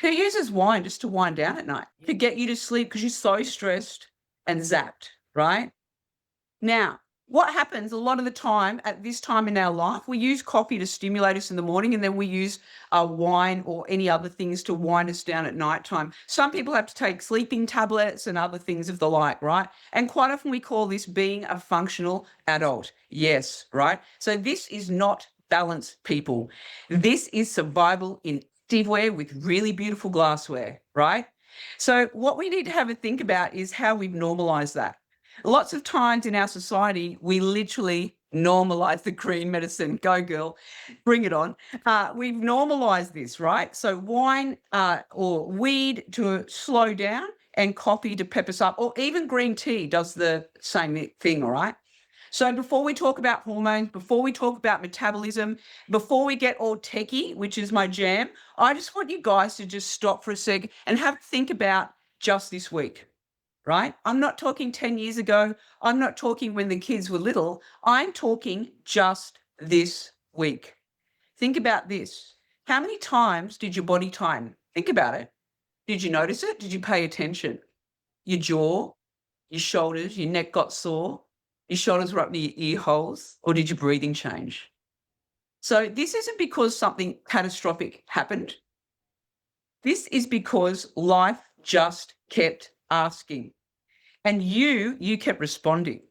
Who uses wine just to wind down at night? To get you to sleep because you're so stressed and zapped, right? Now, what happens a lot of the time at this time in our life, we use coffee to stimulate us in the morning, and then we use wine or any other things to wind us down at nighttime. Some people have to take sleeping tablets and other things of the like, right? And quite often we call this being a functional adult. Yes, right? So this is not balance, people. This is survival in activewear with really beautiful glassware, right? So what we need to have a think about is how we've normalized that. Lots of times in our society, we literally normalize the green medicine. Go, girl, bring it on. We've normalized this, right? So wine or weed to slow down and coffee to pep us up, or even green tea does the same thing, all right? So before we talk about hormones, before we talk about metabolism, before we get all techie, which is my jam, I just want you guys to just stop for a sec and have a think about just this week. Right? I'm not talking 10 years ago. I'm not talking when the kids were little. I'm talking just this week. Think about this. How many times did your body tighten? Think about it. Did you notice it? Did you pay attention? Your jaw, your shoulders, your neck got sore, your shoulders were up near your ear holes, or did your breathing change? So this isn't because something catastrophic happened. This is because life just kept asking. And you kept responding.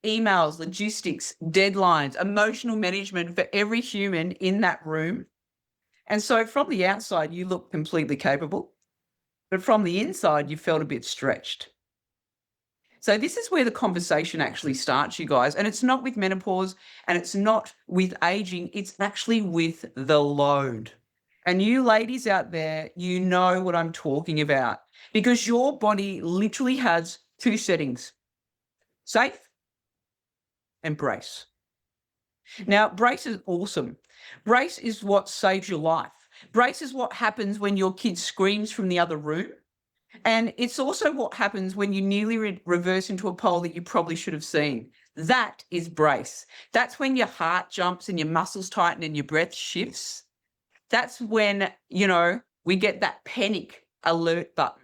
Emails, logistics, deadlines, emotional management for every human in that room. And so from the outside, you look completely capable. But from the inside, you felt a bit stretched. So this is where the conversation actually starts, you guys. And it's not with menopause and it's not with aging. It's actually with the load. And you ladies out there, you know what I'm talking about because your body literally has two settings: safe and brace. Now, brace is awesome. Brace is what saves your life. Brace is what happens when your kid screams from the other room. And it's also what happens when you nearly reverse into a pole that you probably should have seen. That is brace. That's when your heart jumps and your muscles tighten and your breath shifts. That's when, we get that panic alert button.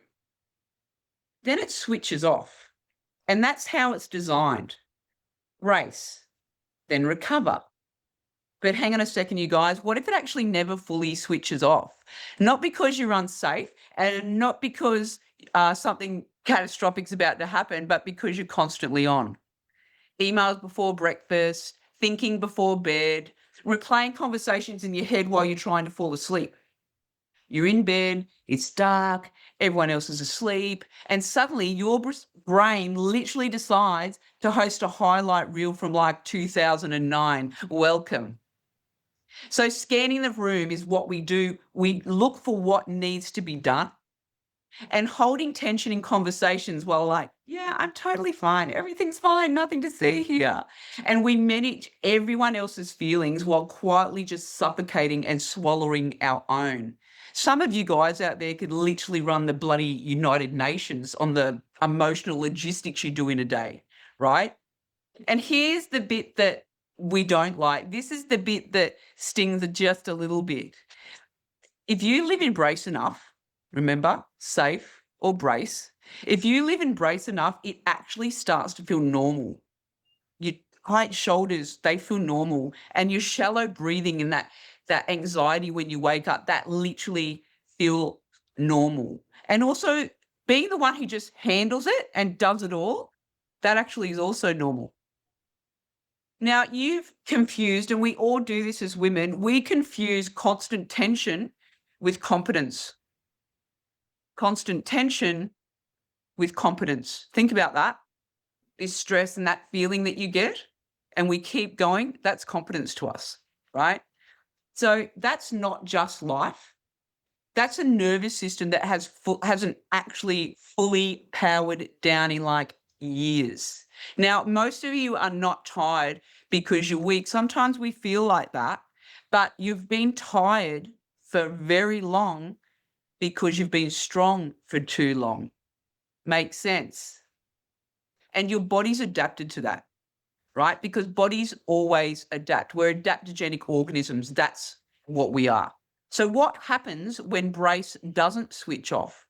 Then it switches off. And that's how it's designed. Race, then recover. But hang on a second, you guys. What if it actually never fully switches off? Not because you're unsafe and not because something catastrophic is about to happen, but because you're constantly on. Emails before breakfast, thinking before bed, replaying conversations in your head while you're trying to fall asleep. You're in bed, it's dark, everyone else is asleep, and suddenly your brain literally decides to host a highlight reel from like 2009. Welcome. So scanning the room is what we do. We look for what needs to be done and holding tension in conversations while like, yeah, I'm totally fine. Everything's fine. Nothing to see here. And we manage everyone else's feelings while quietly just suffocating and swallowing our own. Some of you guys out there could literally run the bloody United Nations on the emotional logistics you do in a day, right? And here's the bit that we don't like. This is the bit that stings just a little bit. If you live in brace enough, remember, safe or brace, if you live in brace enough, it actually starts to feel normal. Your tight shoulders, they feel normal. And your shallow breathing and that anxiety when you wake up, that literally feel normal. And also being the one who just handles it and does it all, that actually is also normal. Now, you've confused, and we all do this as women, we confuse constant tension with competence. Constant tension with competence. Think about that. This stress and that feeling that you get, and we keep going, that's competence to us, right? So that's not just life. That's a nervous system that hasn't actually fully powered down in like years. Now, most of you are not tired because you're weak. Sometimes we feel like that, but you've been tired for very long because you've been strong for too long. Makes sense? And your body's adapted to that, right? Because bodies always adapt. We're adaptogenic organisms. That's what we are. So what happens when brace doesn't switch off?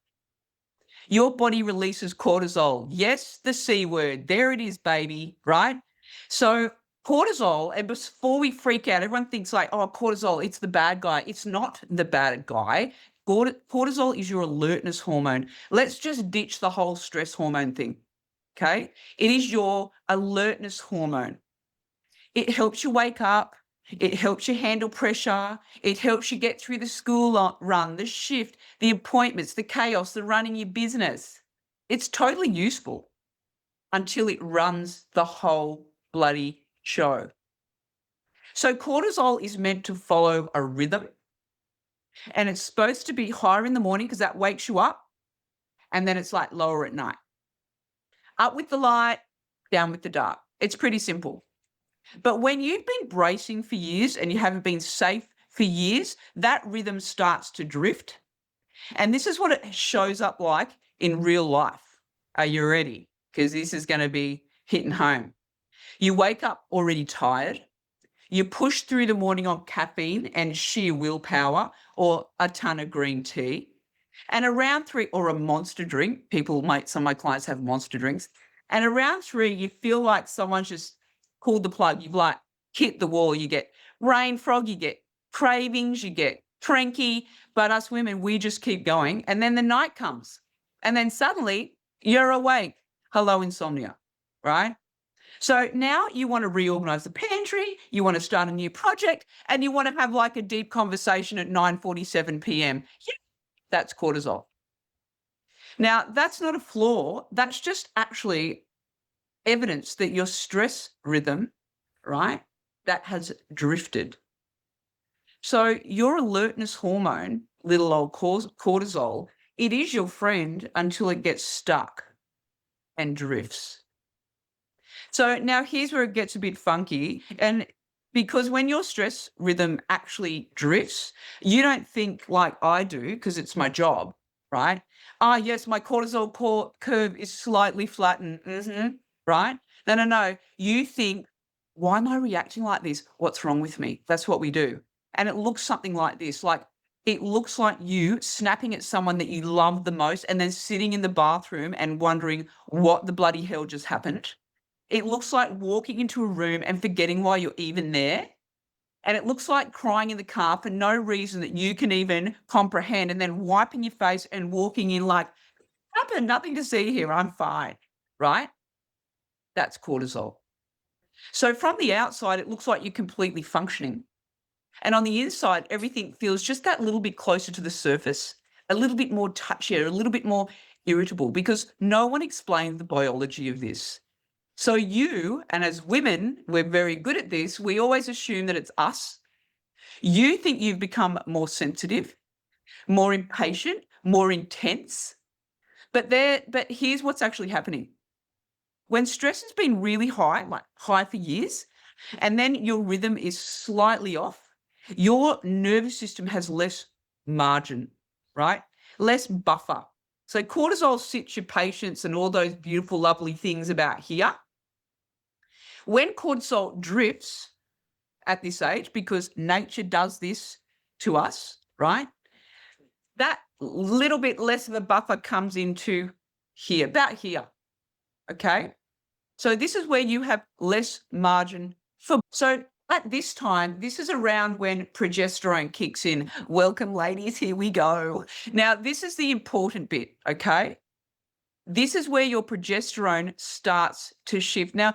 Your body releases cortisol. Yes, the C word. There it is, baby, right? So cortisol, and before we freak out, everyone thinks like, oh, cortisol, it's the bad guy. It's not the bad guy. Cortisol is your alertness hormone. Let's just ditch the whole stress hormone thing, okay? It is your alertness hormone. It helps you wake up. It helps you handle pressure. It helps you get through the school run, the shift, the appointments, the chaos, the running your business. It's totally useful until it runs the whole bloody show. So cortisol is meant to follow a rhythm, and it's supposed to be higher in the morning because that wakes you up, and then it's like lower at night. Up with the light, down with the dark. It's pretty simple. But when you've been bracing for years and you haven't been safe for years, that rhythm starts to drift. And this is what it shows up like in real life. Are you ready? Because this is going to be hitting home. You wake up already tired. You push through the morning on caffeine and sheer willpower or a ton of green tea. And around 3, or a monster drink, some of my clients have monster drinks. And around 3, you feel like someone's just pulled the plug. You've like hit the wall. You get brain fog, you get cravings, you get cranky. But us women, we just keep going. And then the night comes. And then suddenly you're awake. Hello, insomnia, right? So now you want to reorganize the pantry, you want to start a new project, and you want to have like a deep conversation at 9:47 p.m. Yeah, that's cortisol. Now, that's not a flaw. That's just actually evidence that your stress rhythm, right, that has drifted. So your alertness hormone, little old cortisol, it is your friend until it gets stuck and drifts. So now here's where it gets a bit funky. And because when your stress rhythm actually drifts, you don't think like I do, because it's my job, right? Ah, yes, my cortisol curve is slightly flattened, right? No. You think, why am I reacting like this? What's wrong with me? That's what we do. And it looks something like this, like it looks like you snapping at someone that you love the most and then sitting in the bathroom and wondering what the bloody hell just happened. It looks like walking into a room and forgetting why you're even there. And it looks like crying in the car for no reason that you can even comprehend, and then wiping your face and walking in like, happened, nothing to see here, I'm fine, right? That's cortisol. So from the outside, it looks like you're completely functioning. And on the inside, everything feels just that little bit closer to the surface, a little bit more touchier, a little bit more irritable, because no one explained the biology of this. So you, and as women, we're very good at this, we always assume that it's us. You think you've become more sensitive, more impatient, more intense. But here's what's actually happening. When stress has been really high, like high for years, and then your rhythm is slightly off, your nervous system has less margin, right? Less buffer. So cortisol sits your patience and all those beautiful, lovely things about here. When cortisol drifts at this age, because nature does this to us, right? That little bit less of a buffer comes into here, about here, okay? So this is where you have less margin for. So at this time, this is around when progesterone kicks in. Welcome, ladies, here we go. Now, this is the important bit, okay? This is where your progesterone starts to shift. Now,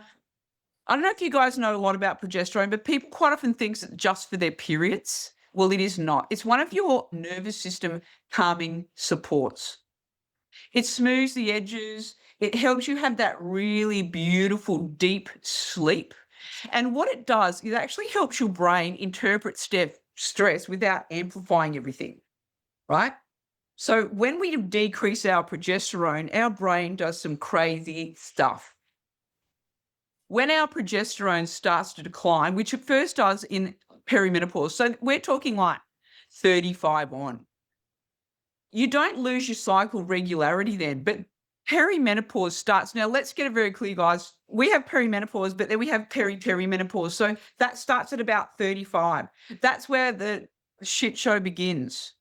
I don't know if you guys know a lot about progesterone, but people quite often think it's just for their periods. Well, it is not. It's one of your nervous system calming supports. It smooths the edges. It helps you have that really beautiful, deep sleep. And what it does is it actually helps your brain interpret stress without amplifying everything, right? So when we decrease our progesterone, our brain does some crazy stuff. When our progesterone starts to decline, which it first does in perimenopause, so we're talking like 35 on, you don't lose your cycle regularity then, but perimenopause starts. Now, let's get it very clear, guys. We have perimenopause, but then we have perimenopause. So that starts at about 35. That's where the The shit show begins.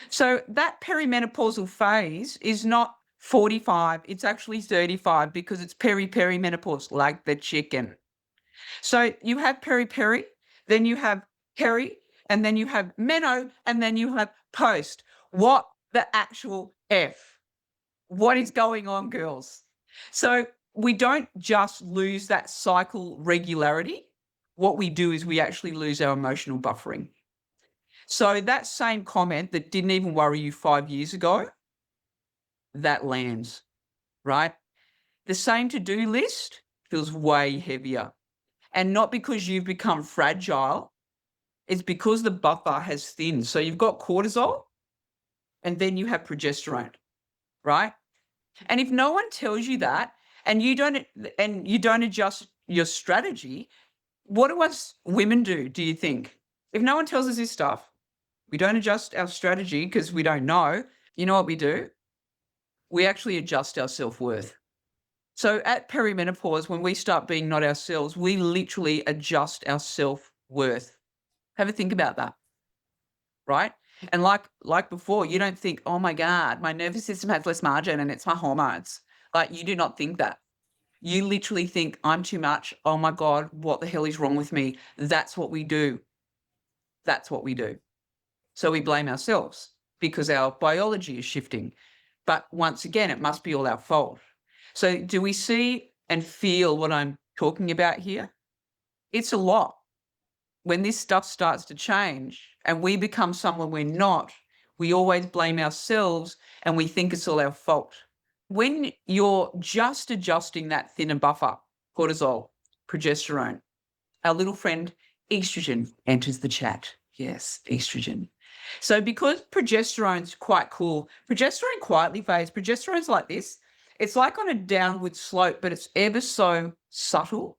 So that perimenopausal phase is not 45, it's actually 35 because it's perimenopause, like the chicken. So you have peri, then you have peri, and then you have meno, and then you have post. What the actual F? What is going on, girls? So we don't just lose that cycle regularity. What we do is we actually lose our emotional buffering. So that same comment that didn't even worry you 5 years ago, that lands, right? The same to-do list feels way heavier. And not because you've become fragile, it's because the buffer has thinned. So you've got cortisol and then you have progesterone, right? And if no one tells you that and you don't adjust your strategy, what do us women do you think? If no one tells us this stuff, we don't adjust our strategy because we don't know. You know what we do? We actually adjust our self-worth. So at perimenopause, when we start being not ourselves, we literally adjust our self-worth. Have a think about that, right? And like before, you don't think, oh my God, my nervous system has less margin and it's my hormones. Like you do not think that. You literally think, I'm too much. Oh my God, what the hell is wrong with me? That's what we do. That's what we do. So we blame ourselves because our biology is shifting. But once again, it must be all our fault. So do we see and feel what I'm talking about here? It's a lot. When this stuff starts to change and we become someone we're not, we always blame ourselves and we think it's all our fault. When you're just adjusting that thinner buffer, cortisol, progesterone, our little friend estrogen enters the chat. Yes, estrogen. So because progesterone's quite cool, progesterone quietly fades. Progesterone's like this. It's like on a downward slope, but it's ever so subtle,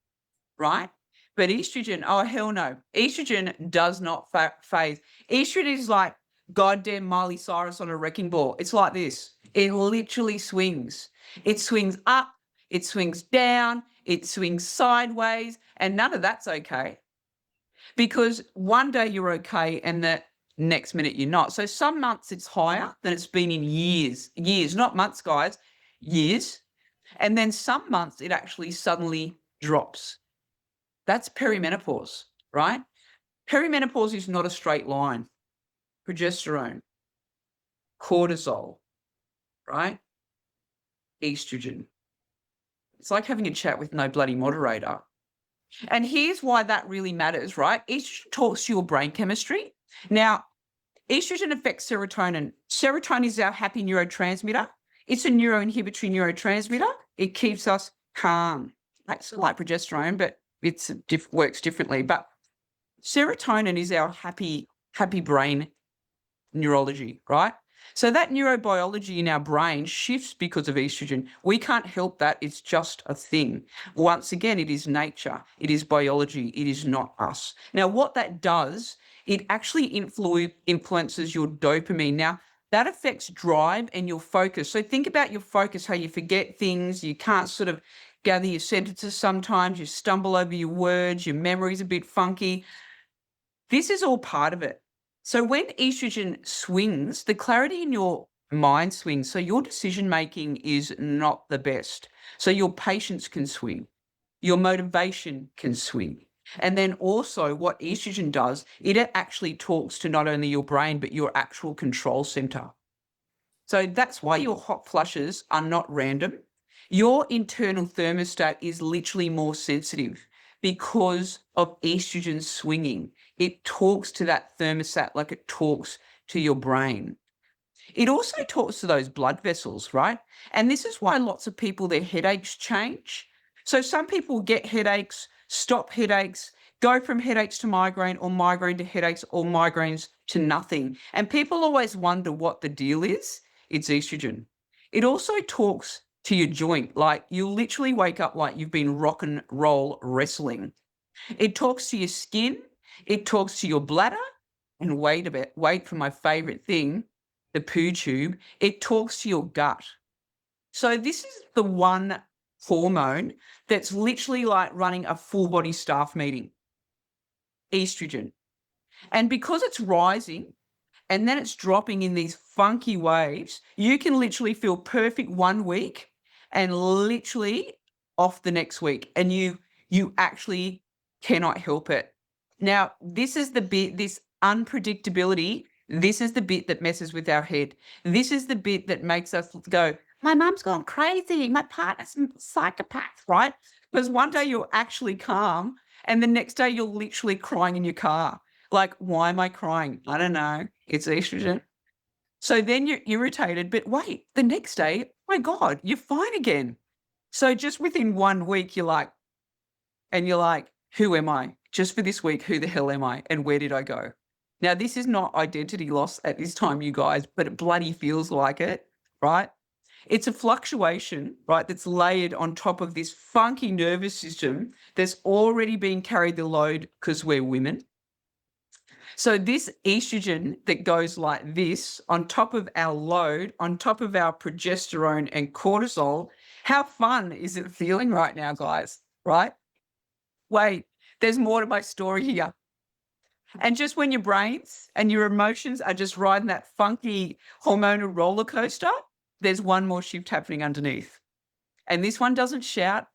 right? But estrogen, oh, hell no. Estrogen does not phase. Estrogen is like goddamn Miley Cyrus on a wrecking ball. It's like this. It literally swings. It swings up, it swings down, it swings sideways, and none of that's okay. Because one day you're okay and the next minute you're not. So some months it's higher than it's been in years, not months, guys, years. And then some months it actually suddenly drops. That's perimenopause, right? Perimenopause is not a straight line. Progesterone, cortisol, right? Estrogen. It's like having a chat with no bloody moderator. And here's why that really matters, right? Estrogen talks to your brain chemistry. Now, estrogen affects serotonin. Serotonin is our happy neurotransmitter. It's a neuroinhibitory neurotransmitter. It keeps us calm. That's like progesterone, but it works differently. But serotonin is our happy brain neurology, right? So that neurobiology in our brain shifts because of estrogen. We can't help that. It's just a thing. Once again, it is nature. It is biology. It is not us. Now, what that does, it actually influences your dopamine. Now, that affects drive and your focus. So think about your focus, how you forget things. You can't sort of gather your sentences sometimes. You stumble over your words. Your memory's a bit funky. This is all part of it. So when estrogen swings, the clarity in your mind swings. So your decision making is not the best. So your patience can swing. Your motivation can swing. And then also what estrogen does, it actually talks to not only your brain, but your actual control center. So that's why your hot flushes are not random. Your internal thermostat is literally more sensitive because of estrogen swinging. It talks to that thermostat like it talks to your brain. It also talks to those blood vessels, right? And this is why lots of people, their headaches change. So some people get headaches, stop headaches, go from headaches to migraine or migraine to headaches or migraines to nothing. And people always wonder what the deal is. It's estrogen. It also talks to your joint, like you literally wake up like you've been rock and roll wrestling. It talks to your skin. It talks to your bladder. And wait for my favorite thing, the poo tube. It talks to your gut. So this is the one hormone that's literally like running a full body staff meeting. Estrogen. And because it's rising and then it's dropping in these funky waves, you can literally feel perfect one week and literally off the next week. And you actually cannot help it. Now, this is the bit, this unpredictability, this is the bit that messes with our head. This is the bit that makes us go, my mum's gone crazy, my partner's a psychopath, right? Because one day you're actually calm and the next day you're literally crying in your car. Like, why am I crying? I don't know. It's estrogen. So then you're irritated, but wait, the next day, my God, you're fine again. So just within 1 week, you're like, who am I? Just for this week, who the hell am I? And where did I go? Now, this is not identity loss at this time, you guys, but it bloody feels like it, right? It's a fluctuation, right, that's layered on top of this funky nervous system that's already been carried the load because we're women. So this estrogen that goes like this on top of our load, on top of our progesterone and cortisol, how fun is it feeling right now, guys, right? Wait, there's more to my story here. And just when your brains and your emotions are just riding that funky hormonal roller coaster, there's one more shift happening underneath. And this one doesn't shout.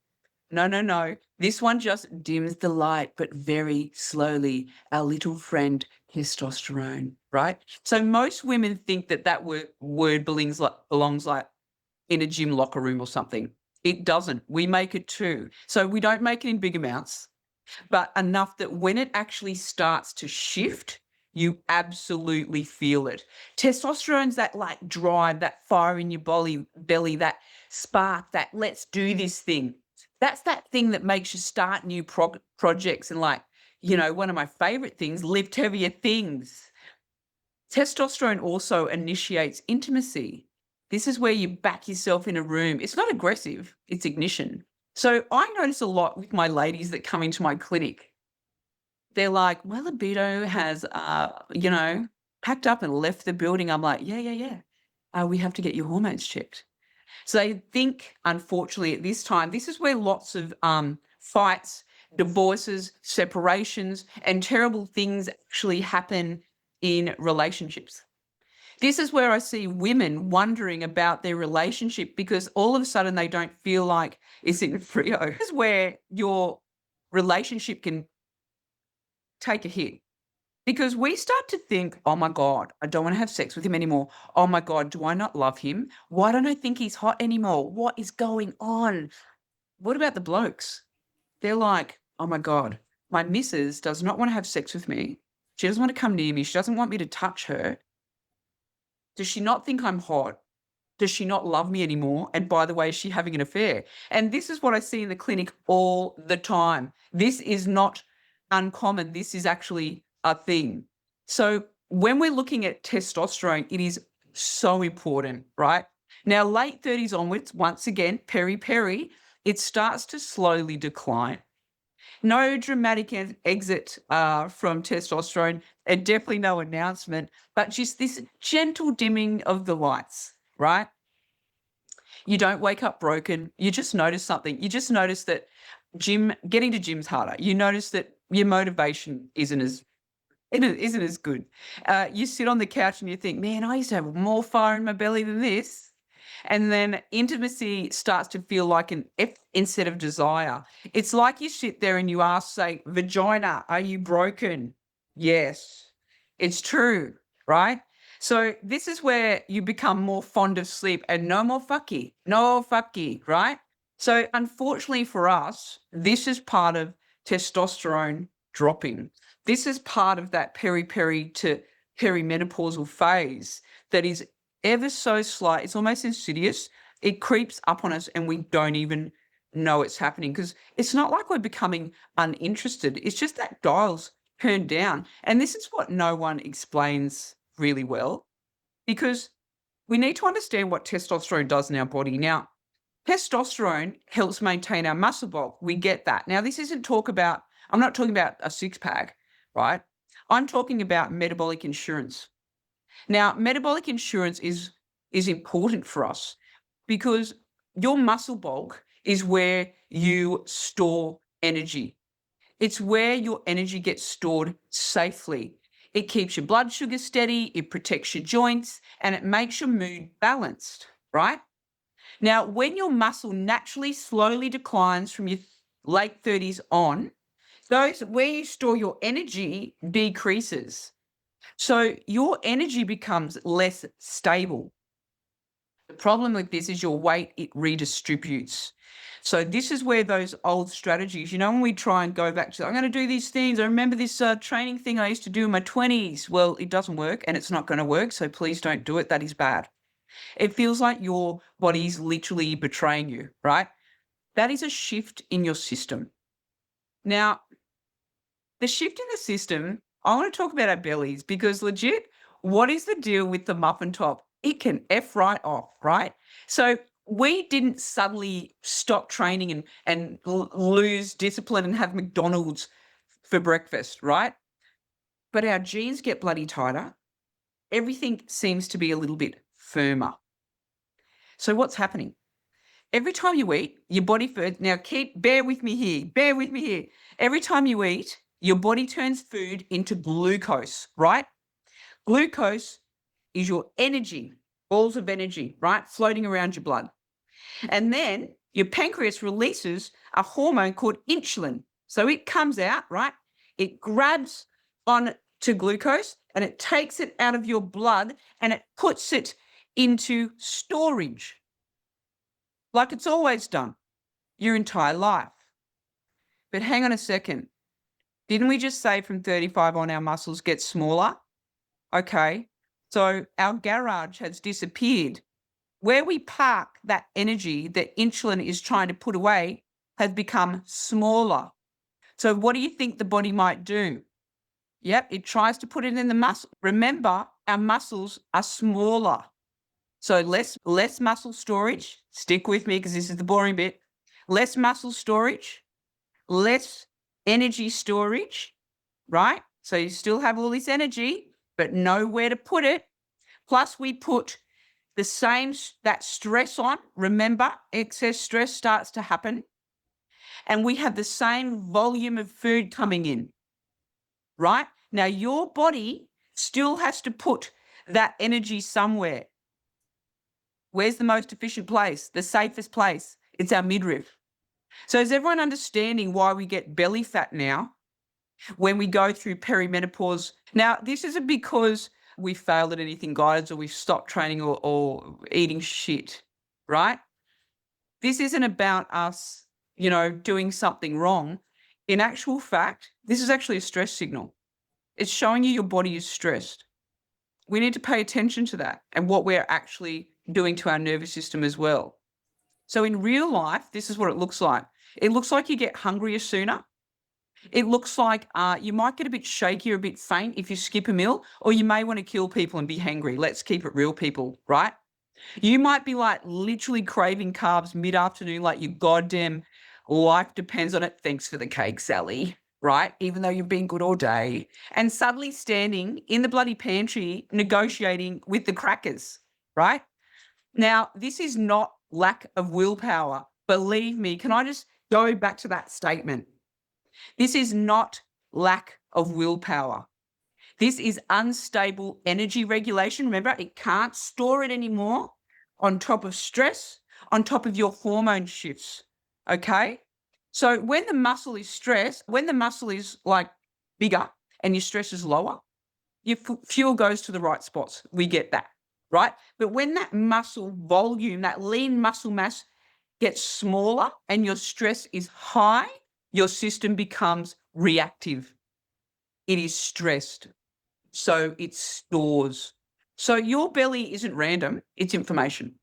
No. This one just dims the light, but very slowly. Our little friend, testosterone, right? So most women think that word belongs like in a gym locker room or something. It doesn't. We make it too. So we don't make it in big amounts, but enough that when it actually starts to shift, you absolutely feel it. Testosterone's that like drive, that fire in your belly, that spark, that let's do this thing. That's that thing that makes you start new projects and like, one of my favorite things, lift heavier things. Testosterone also initiates intimacy. This is where you back yourself in a room. It's not aggressive, it's ignition. So I notice a lot with my ladies that come into my clinic. They're like, my libido has, packed up and left the building. I'm like, yeah. We have to get your hormones checked. So they think, unfortunately, at this time, this is where lots of fights, divorces, separations, and terrible things actually happen in relationships. This is where I see women wondering about their relationship because all of a sudden they don't feel like it's in Frio. This is where your relationship can take a hit because we start to think, oh my God, I don't want to have sex with him anymore. Oh my God, do I not love him? Why don't I think he's hot anymore? What is going on? What about the blokes? They're like, oh my God, my missus does not want to have sex with me. She doesn't want to come near me. She doesn't want me to touch her. Does she not think I'm hot? Does she not love me anymore? And by the way, is she having an affair? And this is what I see in the clinic all the time. This is not uncommon. This is actually a thing. So when we're looking at testosterone, it is so important, right? Now, late 30s onwards, once again, peri, it starts to slowly decline. No dramatic exit from testosterone and definitely no announcement, but just this gentle dimming of the lights, right? You don't wake up broken. You just notice something. You just notice that getting to gym's harder. You notice that your motivation isn't as good. You sit on the couch and you think, man, I used to have more fire in my belly than this. And then intimacy starts to feel like an F instead of desire. It's like you sit there and you ask, say, vagina, are you broken? Yes, it's true, right? So this is where you become more fond of sleep and no more fucky, right? So unfortunately for us, this is part of testosterone dropping. This is part of that peri to perimenopausal phase that is ever so slight. It's almost insidious. It creeps up on us and we don't even know it's happening because it's not like we're becoming uninterested. It's just that dial's turned down. And this is what no one explains really well because we need to understand what testosterone does in our body. Now, testosterone helps maintain our muscle bulk. We get that. Now, this isn't I'm not talking about a six pack, right? I'm talking about metabolic insurance. Now, metabolic insurance is important for us because your muscle bulk is where you store energy. It's where your energy gets stored safely. It keeps your blood sugar steady, it protects your joints, and it makes your mood balanced, right? Now, when your muscle naturally slowly declines from your late 30s on, those where you store your energy decreases. So your energy becomes less stable. The problem with this is your weight, it redistributes. So this is where those old strategies, when we try and go back to, I'm going to do these things. I remember this training thing I used to do in my 20s. Well, it doesn't work and it's not going to work. So please don't do it. That is bad. It feels like your body's literally betraying you, right? That is a shift in your system. Now, the shift in the system, I want to talk about our bellies because legit, what is the deal with the muffin top? It can F right off, right? So we didn't suddenly stop training and lose discipline and have McDonald's for breakfast, right? But our genes get bloody tighter. Everything seems to be a little bit firmer. So what's happening? Every time you eat, your body first. Now, bear with me here. Every time you eat, your body turns food into glucose, right? Glucose is your energy, balls of energy, right? Floating around your blood. And then your pancreas releases a hormone called insulin. So it comes out, right? It grabs on to glucose and it takes it out of your blood and it puts it into storage, like it's always done your entire life. But hang on a second. Didn't we just say from 35 on our muscles get smaller? Okay. So our garage has disappeared. Where we park that energy that insulin is trying to put away has become smaller. So what do you think the body might do? Yep, it tries to put it in the muscle. Remember, our muscles are smaller. So less muscle storage. Stick with me because this is the boring bit. Less muscle storage, less energy storage, right? So you still have all this energy, but nowhere to put it. Plus we put that stress on. Remember, excess stress starts to happen. And we have the same volume of food coming in, right? Now your body still has to put that energy somewhere. Where's the most efficient place? The safest place? It's our midriff. So is everyone understanding why we get belly fat now when we go through perimenopause? Now, this isn't because we failed at anything guidance or we've stopped training or eating shit, right? This isn't about us, doing something wrong. In actual fact, this is actually a stress signal. It's showing you your body is stressed. We need to pay attention to that and what we're actually doing to our nervous system as well. So in real life, this is what it looks like. It looks like you get hungrier sooner. It looks like you might get a bit shaky or a bit faint if you skip a meal, or you may want to kill people and be hangry. Let's keep it real, people, right? You might be like literally craving carbs mid-afternoon, like your goddamn life depends on it. Thanks for the cake, Sally, right? Even though you've been good all day. And suddenly standing in the bloody pantry negotiating with the crackers, right? Now, this is not lack of willpower. Believe me, can I just go back to that statement? This is not lack of willpower. This is unstable energy regulation. Remember, it can't store it anymore on top of stress, on top of your hormone shifts, okay? So when the muscle is stressed, when the muscle is like bigger and your stress is lower, your fuel goes to the right spots. We get that, right? But when that muscle volume, that lean muscle mass gets smaller and your stress is high, your system becomes reactive. It is stressed. So it stores. So your belly isn't random, it's information.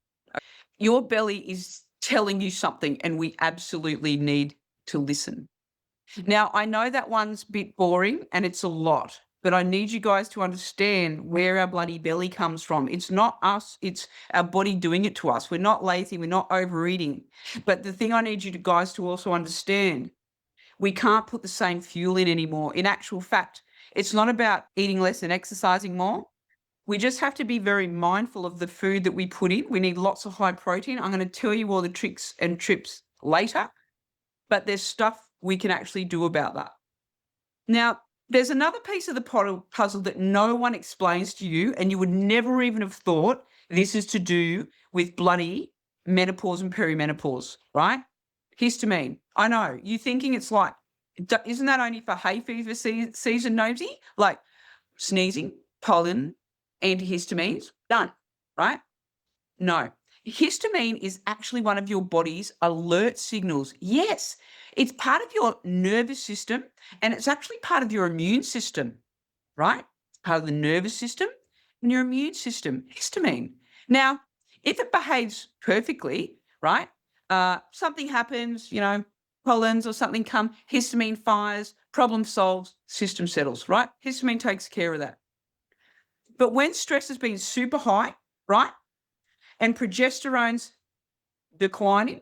Your belly is telling you something and we absolutely need to listen. Now, I know that one's a bit boring and it's a lot, but I need you guys to understand where our bloody belly comes from. It's not us, it's our body doing it to us. We're not lazy, we're not overeating. But the thing I need you guys to also understand, we can't put the same fuel in anymore. In actual fact, it's not about eating less and exercising more. We just have to be very mindful of the food that we put in. We need lots of high protein. I'm going to tell you all the tricks and tips later, but there's stuff we can actually do about that. Now, There's another piece of the puzzle that no one explains to you, and you would never even have thought this is to do with bloody menopause and perimenopause, right? Histamine. I know. You're thinking it's like, isn't that only for hay fever season, Nosy? Like sneezing, pollen, antihistamines, done, right? No. Histamine is actually one of your body's alert signals. Yes, it's part of your nervous system and it's actually part of your immune system, right? It's part of the nervous system and your immune system, histamine. Now, if it behaves perfectly, right? Something happens, pollens or something come, histamine fires, problem solves, system settles, right? Histamine takes care of that. But when stress has been super high, right? And progesterone's declining,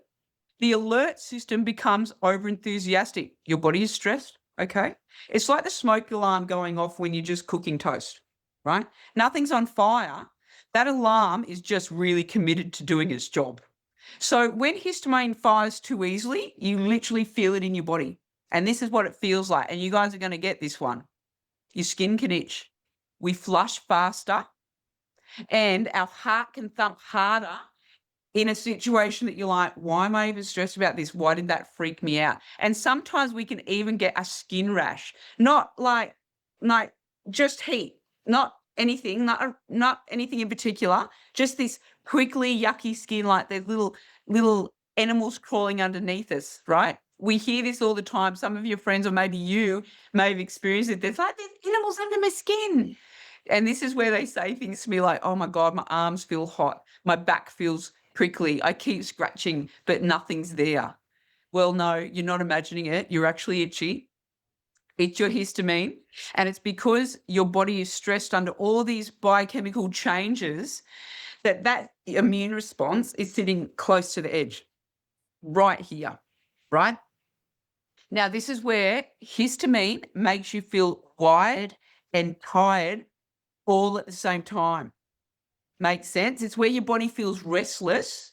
the alert system becomes overenthusiastic. Your body is stressed, okay? It's like the smoke alarm going off when you're just cooking toast, right? Nothing's on fire. That alarm is just really committed to doing its job. So when histamine fires too easily, you literally feel it in your body. And this is what it feels like. And you guys are going to get this one. Your skin can itch. We flush faster. And our heart can thump harder in a situation that you're like, why am I even stressed about this? Why did that freak me out? And sometimes we can even get a skin rash, not like just heat, not anything, not anything in particular, just this prickly, yucky skin, like there's little animals crawling underneath us, right? We hear this all the time. Some of your friends or maybe you may have experienced it. There's animals under my skin. And this is where they say things to me like, oh my God, my arms feel hot. My back feels prickly. I keep scratching, but nothing's there. Well, no, you're not imagining it. You're actually itchy. It's your histamine. And it's because your body is stressed under all these biochemical changes that immune response is sitting close to the edge, right here, right? Now, this is where histamine makes you feel wired and tired all at the same time. Makes sense? It's where your body feels restless,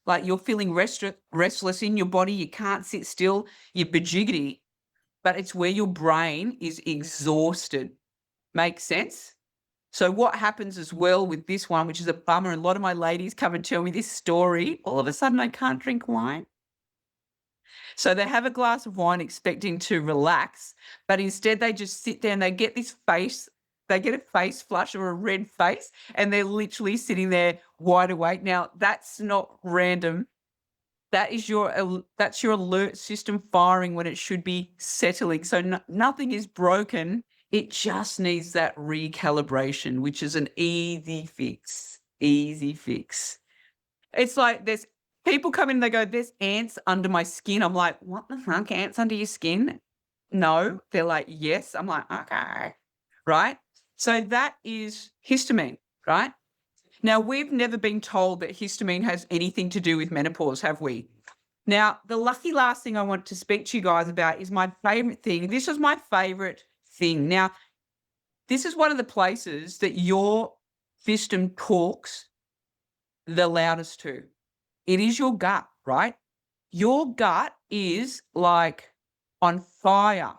like you're feeling restless in your body. You can't sit still. You're bajiggity, but it's where your brain is exhausted. Makes sense? So what happens as well with this one, which is a bummer, and a lot of my ladies come and tell me this story, all of a sudden I can't drink wine. So they have a glass of wine expecting to relax, but instead they just sit there and they get a face flush or a red face, and they're literally sitting there wide awake. Now, that's not random. That's your alert system firing when it should be settling. So nothing is broken. It just needs that recalibration, which is an easy fix. Easy fix. It's like there's people come in and they go, there's ants under my skin. I'm like, what the fuck? Ants under your skin? No. They're like, yes. I'm like, okay. Right? So that is histamine, right? Now, we've never been told that histamine has anything to do with menopause, have we? Now, the lucky last thing I want to speak to you guys about is my favorite thing. This is my favorite thing. Now, this is one of the places that your system talks the loudest to. It is your gut, right? Your gut is like on fire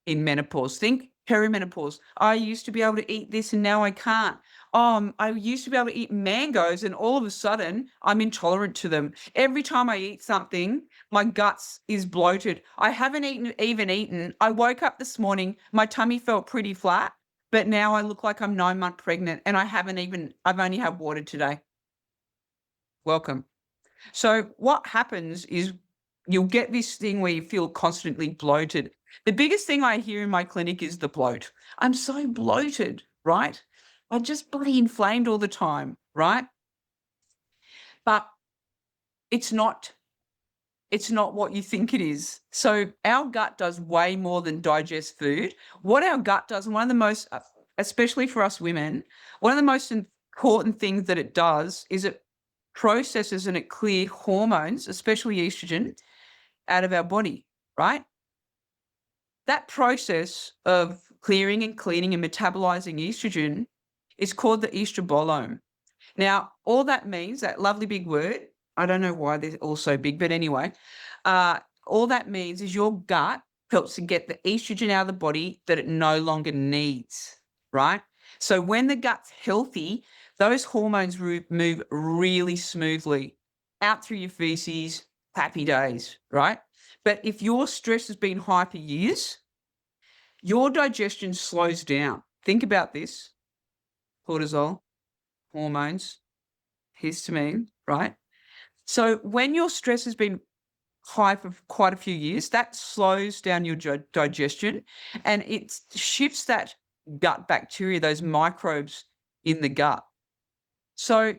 in menopause. Think perimenopause. I used to be able to eat this and now I can't. I used to be able to eat mangoes and all of a sudden I'm intolerant to them. Every time I eat something, my guts is bloated. I haven't even eaten. I woke up this morning, my tummy felt pretty flat, but now I look like I'm 9 months pregnant and I've only had water today. Welcome. So what happens is you'll get this thing where you feel constantly bloated. The biggest thing I hear in my clinic is the bloat. I'm so bloated, right? I'm just bloody inflamed all the time, right? But it's not what you think it is. So our gut does way more than digest food. What our gut does, and one of the most, especially for us women, one of the most important things that it does is it processes and it clears hormones, especially estrogen, out of our body, right? That process of clearing and cleaning and metabolizing estrogen is called the estrobolome. Now, all that means, that lovely big word, I don't know why they're all so big, but anyway, all that means is your gut helps to get the estrogen out of the body that it no longer needs, right? So when the gut's healthy, those hormones move really smoothly out through your feces, happy days, right? But if your stress has been high for years, your digestion slows down. Think about this: cortisol, hormones, histamine, right? So when your stress has been high for quite a few years, that slows down your digestion, and it shifts that gut bacteria, those microbes in the gut. So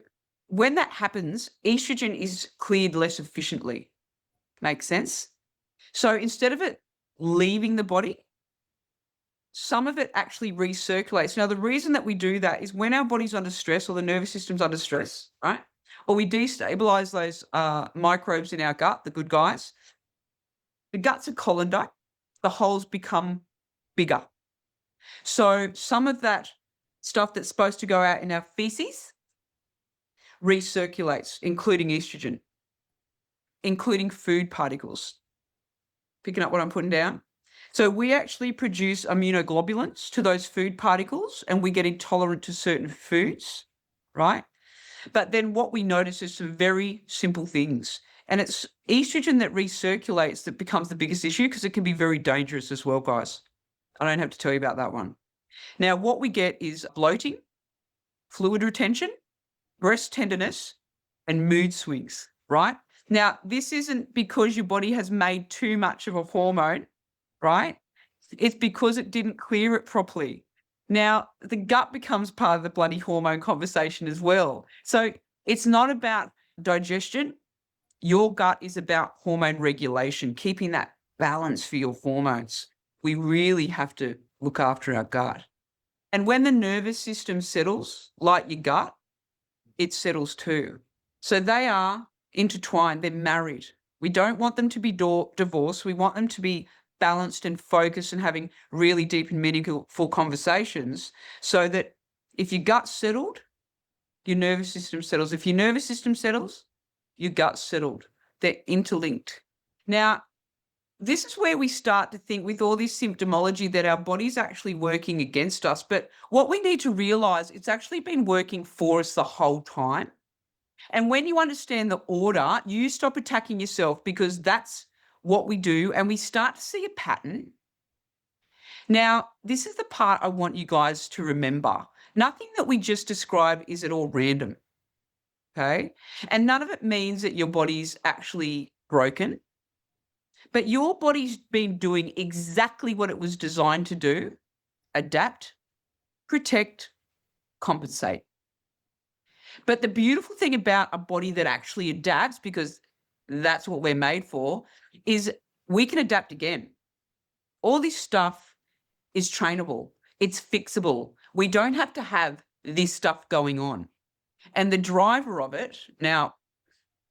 when that happens, estrogen is cleared less efficiently. Makes sense? So instead of it leaving the body, some of it actually recirculates. Now, the reason that we do that is when our body's under stress or the nervous system's under stress, right? Or we destabilize those microbes in our gut, the good guys. The guts are colonized, the holes become bigger. So some of that stuff that's supposed to go out in our feces recirculates, including estrogen, including food particles. Picking up what I'm putting down? So we actually produce immunoglobulins to those food particles, and we get intolerant to certain foods, right? But then what we notice is some very simple things. And it's estrogen that recirculates that becomes the biggest issue, because it can be very dangerous as well, guys. I don't have to tell you about that one. Now, what we get is bloating, fluid retention, breast tenderness, and mood swings, right? Now, this isn't because your body has made too much of a hormone, right? It's because it didn't clear it properly. Now, the gut becomes part of the bloody hormone conversation as well. So it's not about digestion. Your gut is about hormone regulation, keeping that balance for your hormones. We really have to look after our gut. And when the nervous system settles, like your gut, it settles too. So they are intertwined, they're married. We don't want them to be divorced. We want them to be balanced and focused and having really deep and meaningful conversations, so that if your gut's settled, your nervous system settles. If your nervous system settles, your gut's settled. They're interlinked. Now, this is where we start to think, with all this symptomology, that our body's actually working against us. But what we need to realize, it's actually been working for us the whole time. And when you understand the order, you stop attacking yourself, because that's what we do, and we start to see a pattern. Now, this is the part I want you guys to remember. Nothing that we just described is at all random, okay? And none of it means that your body's actually broken. But your body's been doing exactly what it was designed to do: adapt, protect, compensate. But the beautiful thing about a body that actually adapts, because that's what we're made for, is we can adapt again. All this stuff is trainable. It's fixable. We don't have to have this stuff going on. And the driver of it, now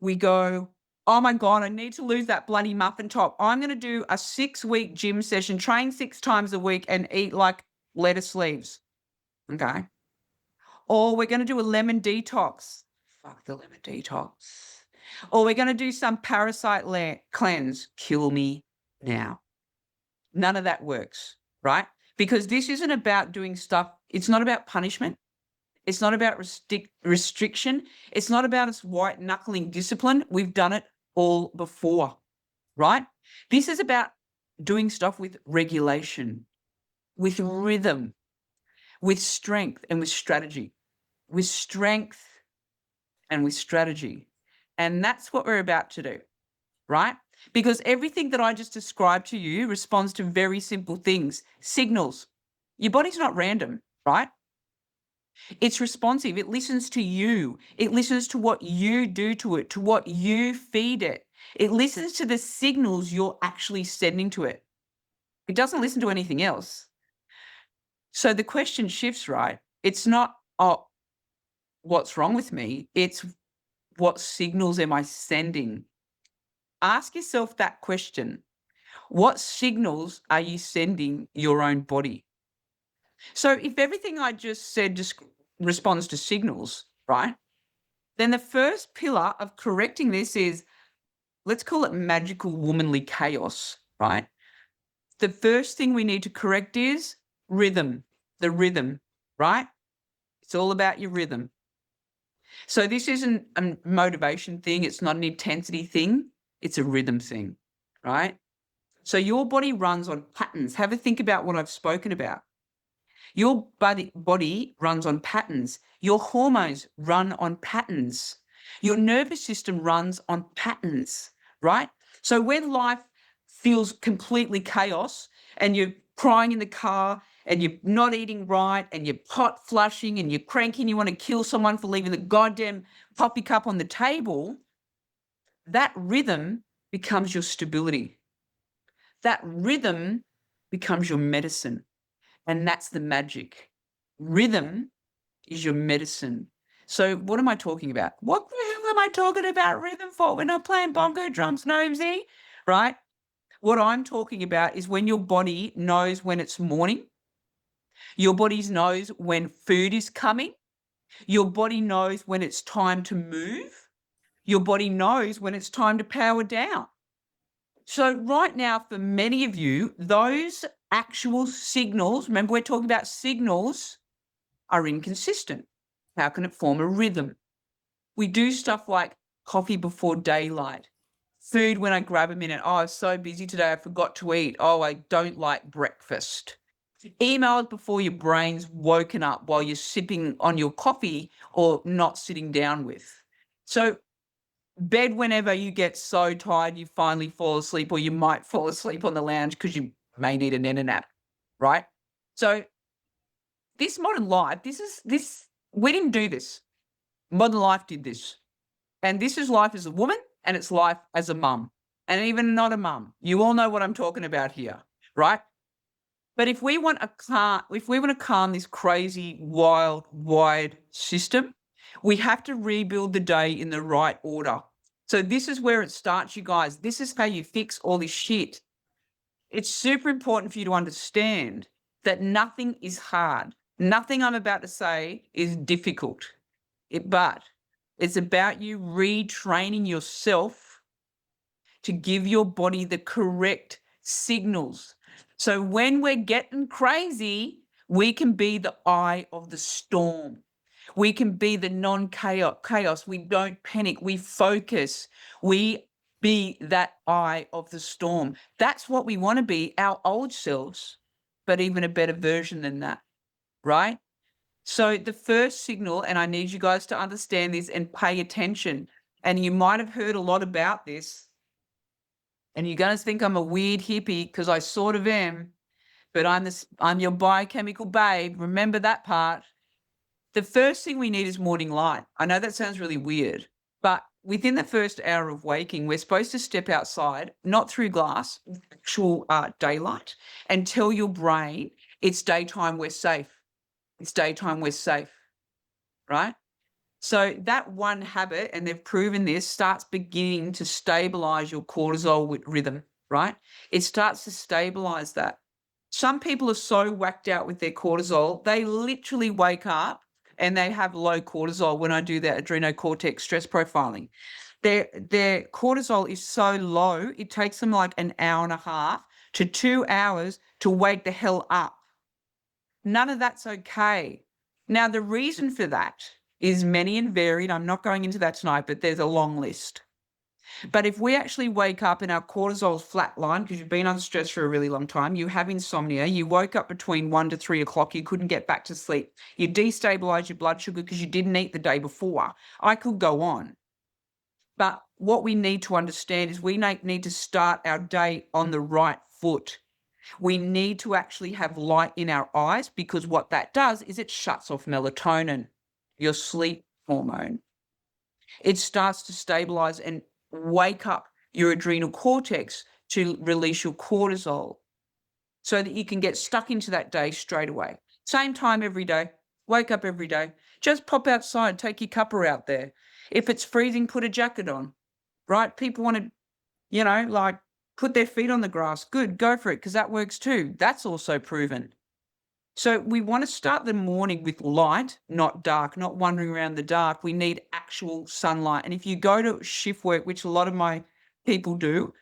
we go, oh my God, I need to lose that bloody muffin top. I'm going to do a 6-week gym session, train 6 times a week, and eat like lettuce leaves. Okay. Or we're going to do a lemon detox. Fuck the lemon detox. Or we're going to do some parasite cleanse. Kill me now. None of that works, right? Because this isn't about doing stuff. It's not about punishment. It's not about restriction. It's not about us white knuckling discipline. We've done it all before, right? This is about doing stuff with regulation, with rhythm, with strength, and with strategy. With strength and with strategy. And that's what we're about to do, right? Because everything that I just described to you responds to very simple things, signals. Your body's not random, right? It's responsive. It listens to you. It listens to what you do to it, to what you feed it. It listens to the signals you're actually sending to it. It doesn't listen to anything else. So the question shifts, right? It's not, oh, what's wrong with me? It's, what signals am I sending? Ask yourself that question. What signals are you sending your own body? So if everything I just said just responds to signals, right, then the first pillar of correcting this is, let's call it magical womanly chaos, right? the first thing we need to correct is rhythm, the rhythm, right? It's all about your rhythm. So this isn't a motivation thing. It's not an intensity thing. It's a rhythm thing, right? So your body runs on patterns. Have a think about what I've spoken about. Your body runs on patterns. Your hormones run on patterns. Your nervous system runs on patterns, right? So when life feels completely chaos and you're crying in the car and you're not eating right and you're pot flushing and you're cranky and you want to kill someone for leaving the goddamn coffee cup on the table, that rhythm becomes your stability. That rhythm becomes your medicine. And that's the magic. Rhythm is your medicine. So what am I talking about? What the hell am I talking about rhythm for? We're not playing bongo drums, Gnomesy, right? What I'm talking about is when your body knows when it's morning, your body knows when food is coming, your body knows when it's time to move, your body knows when it's time to power down. So right now, for many of you, those actual signals, remember we're talking about signals, are inconsistent. How can it form a rhythm? We do stuff like coffee before daylight, food when I grab a minute. Oh, I'm so busy today, I forgot to eat. Oh, I don't like breakfast. Emails before your brain's woken up while you're sipping on your coffee or not sitting down with. So bed whenever you get so tired you finally fall asleep, or you might fall asleep on the lounge because you may need a nap, right? So this modern life, we didn't do this. Modern life did this. And this is life as a woman and it's life as a mum. And even not a mum. You all know what I'm talking about here, right? But if we want to calm this crazy, wild, wide system, we have to rebuild the day in the right order. So this is where it starts, you guys. This is how you fix all this shit. It's super important for you to understand that nothing is hard. Nothing I'm about to say is difficult. But it's about you retraining yourself to give your body the correct signals. So when we're getting crazy, we can be the eye of the storm. We can be the non-chaos. We don't panic. We focus. We be that eye of the storm. That's what we want to be, our old selves, but even a better version than that, right? So the first signal, and I need you guys to understand this and pay attention, and you might have heard a lot about this, and you're going to think I'm a weird hippie because I sort of am, but I'm your biochemical babe. Remember that part. The first thing we need is morning light. I know that sounds really weird, but within the first hour of waking, we're supposed to step outside, not through glass, actual daylight, and tell your brain it's daytime, we're safe. It's daytime, we're safe, right? So that one habit, and they've proven this, starts beginning to stabilize your cortisol rhythm, right? It starts to stabilize that. Some people are so whacked out with their cortisol, they literally wake up and they have low cortisol when I do that adrenocortex stress profiling. Their cortisol is so low, it takes them like an hour and a half to 2 hours to wake the hell up. None of that's okay. Now, the reason for that is many and varied. I'm not going into that tonight, but there's a long list. But if we actually wake up and our cortisol's flatline because you've been under stress for a really long time, you have insomnia, you woke up between 1 to 3 o'clock, you couldn't get back to sleep, you destabilize your blood sugar because you didn't eat the day before. I could go on. But what we need to understand is we need to start our day on the right foot. We need to actually have light in our eyes because what that does is it shuts off melatonin, your sleep hormone. It starts to stabilize and wake up your adrenal cortex to release your cortisol so that you can get stuck into that day straight away. Same time every day. Wake up every day. Just pop outside, take your cuppa out there. If it's freezing, put a jacket on, right? People want to, like put their feet on the grass. Good, go for it because that works too. That's also proven. So we want to start the morning with light, not dark, not wandering around the dark. We need actual sunlight. And if you go to shift work, which a lot of my people do,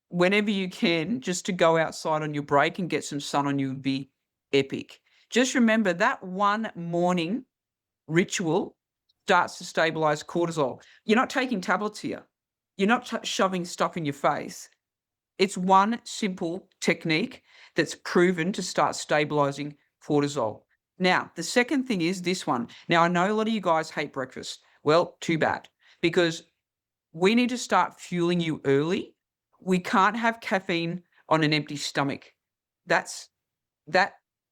whenever you can, just to go outside on your break and get some sun on you would be epic. Just remember that one morning ritual starts to stabilize cortisol. You're not taking tablets here. You're not shoving stuff in your face. It's one simple technique that's proven to start stabilizing cortisol. Now, the second thing is this one. Now, I know a lot of you guys hate breakfast. Well, too bad, because we need to start fueling you early. We can't have caffeine on an empty stomach. That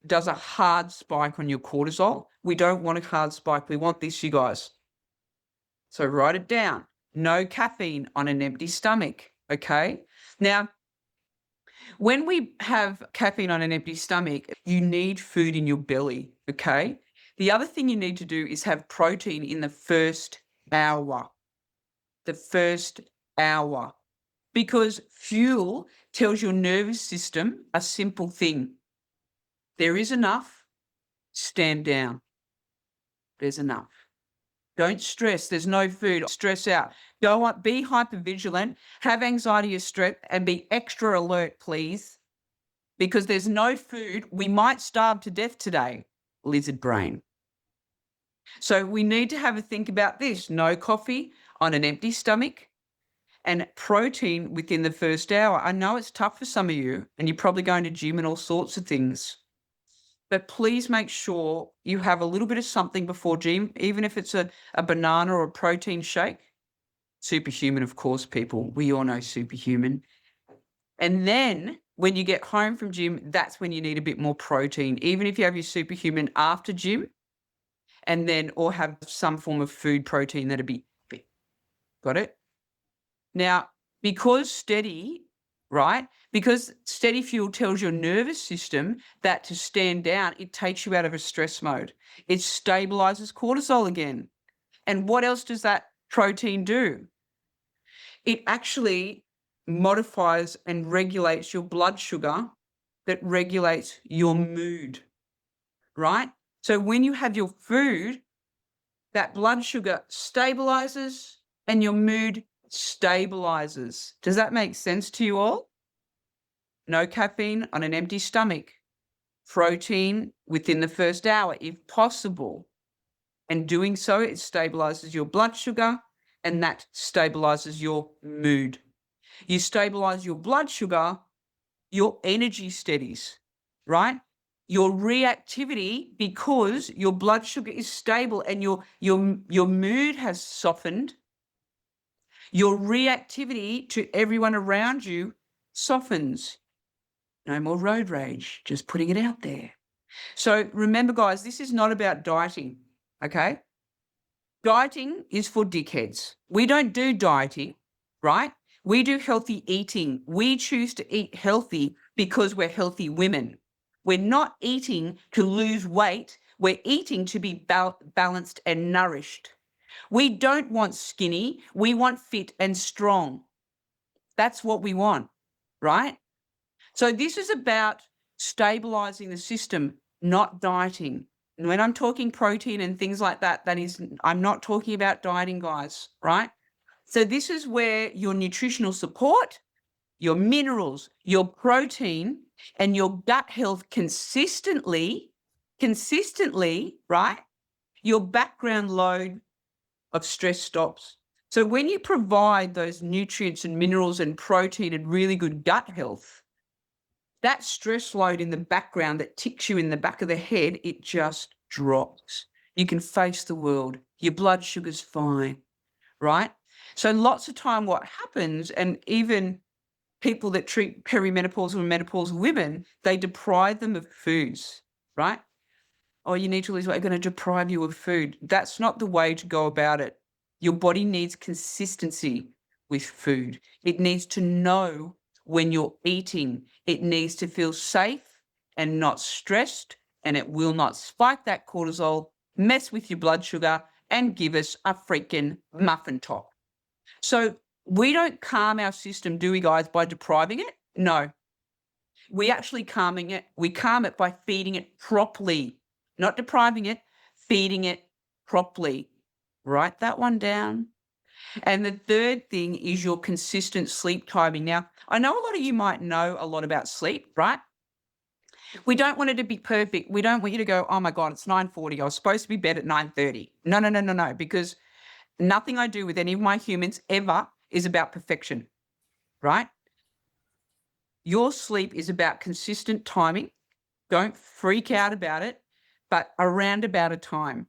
does a hard spike on your cortisol. We don't want a hard spike. We want this, you guys. So write it down. No caffeine on an empty stomach. Okay. Now, when we have caffeine on an empty stomach, you need food in your belly. Okay. The other thing you need to do is have protein in the first hour. The first hour. Because fuel tells your nervous system a simple thing. There is enough. Stand down. There's enough. Don't stress. There's no food. Stress out. Go up, be hypervigilant, have anxiety or stress, and be extra alert, please. Because there's no food. We might starve to death today. Lizard brain. So we need to have a think about this. No coffee on an empty stomach and protein within the first hour. I know it's tough for some of you, and you're probably going to gym and all sorts of things. But please make sure you have a little bit of something before gym, even if it's a banana or a protein shake. Superhuman, of course, people. We all know superhuman. And then when you get home from gym, that's when you need a bit more protein, even if you have your superhuman after gym, and then or have some form of food protein that'll be fit. Got it? Now, because steady fuel tells your nervous system that to stand down, it takes you out of a stress mode. It stabilizes cortisol again. And what else does that protein do? It actually modifies and regulates your blood sugar that regulates your mood, right? So when you have your food, that blood sugar stabilizes and your mood stabilizes. Does that make sense to you all? No caffeine on an empty stomach. Protein within the first hour, if possible. And doing so, it stabilizes your blood sugar and that stabilizes your mood. You stabilize your blood sugar, your energy steadies, right? Your reactivity, because your blood sugar is stable and your mood has softened, your reactivity to everyone around you softens. No more road rage, just putting it out there. So remember, guys, this is not about dieting, okay? Dieting is for dickheads. We don't do dieting, right? We do healthy eating. We choose to eat healthy because we're healthy women. We're not eating to lose weight. We're eating to be balanced and nourished. We don't want skinny. We want fit and strong. That's what we want, right? So this is about stabilizing the system, not dieting. And when I'm talking protein and things like that, I'm not talking about dieting, guys, right? So this is where your nutritional support, your minerals, your protein, and your gut health consistently, right? Your background load of stress stops. So when you provide those nutrients and minerals and protein and really good gut health, that stress load in the background that ticks you in the back of the head, it just drops. You can face the world. Your blood sugar's fine, right? So lots of time what happens, and even people that treat perimenopausal and menopausal women, they deprive them of foods, right? Oh, you need to lose weight, I'm going to deprive you of food. That's not the way to go about it. Your body needs consistency with food. It needs to know when you're eating. It needs to feel safe and not stressed, and it will not spike that cortisol, mess with your blood sugar, and give us a freaking muffin top. So we don't calm our system, do we, guys, by depriving it? No. We actually calming it. We calm it by feeding it properly, not depriving it, feeding it properly. Write that one down. And the third thing is your consistent sleep timing. Now, I know a lot of you might know a lot about sleep, right? We don't want it to be perfect. We don't want you to go, oh my God, it's 9:40. I was supposed to be bed at 9:30. No, no, no, no, no, because nothing I do with any of my humans ever is about perfection, right? Your sleep is about consistent timing. Don't freak out about it, but around about a time.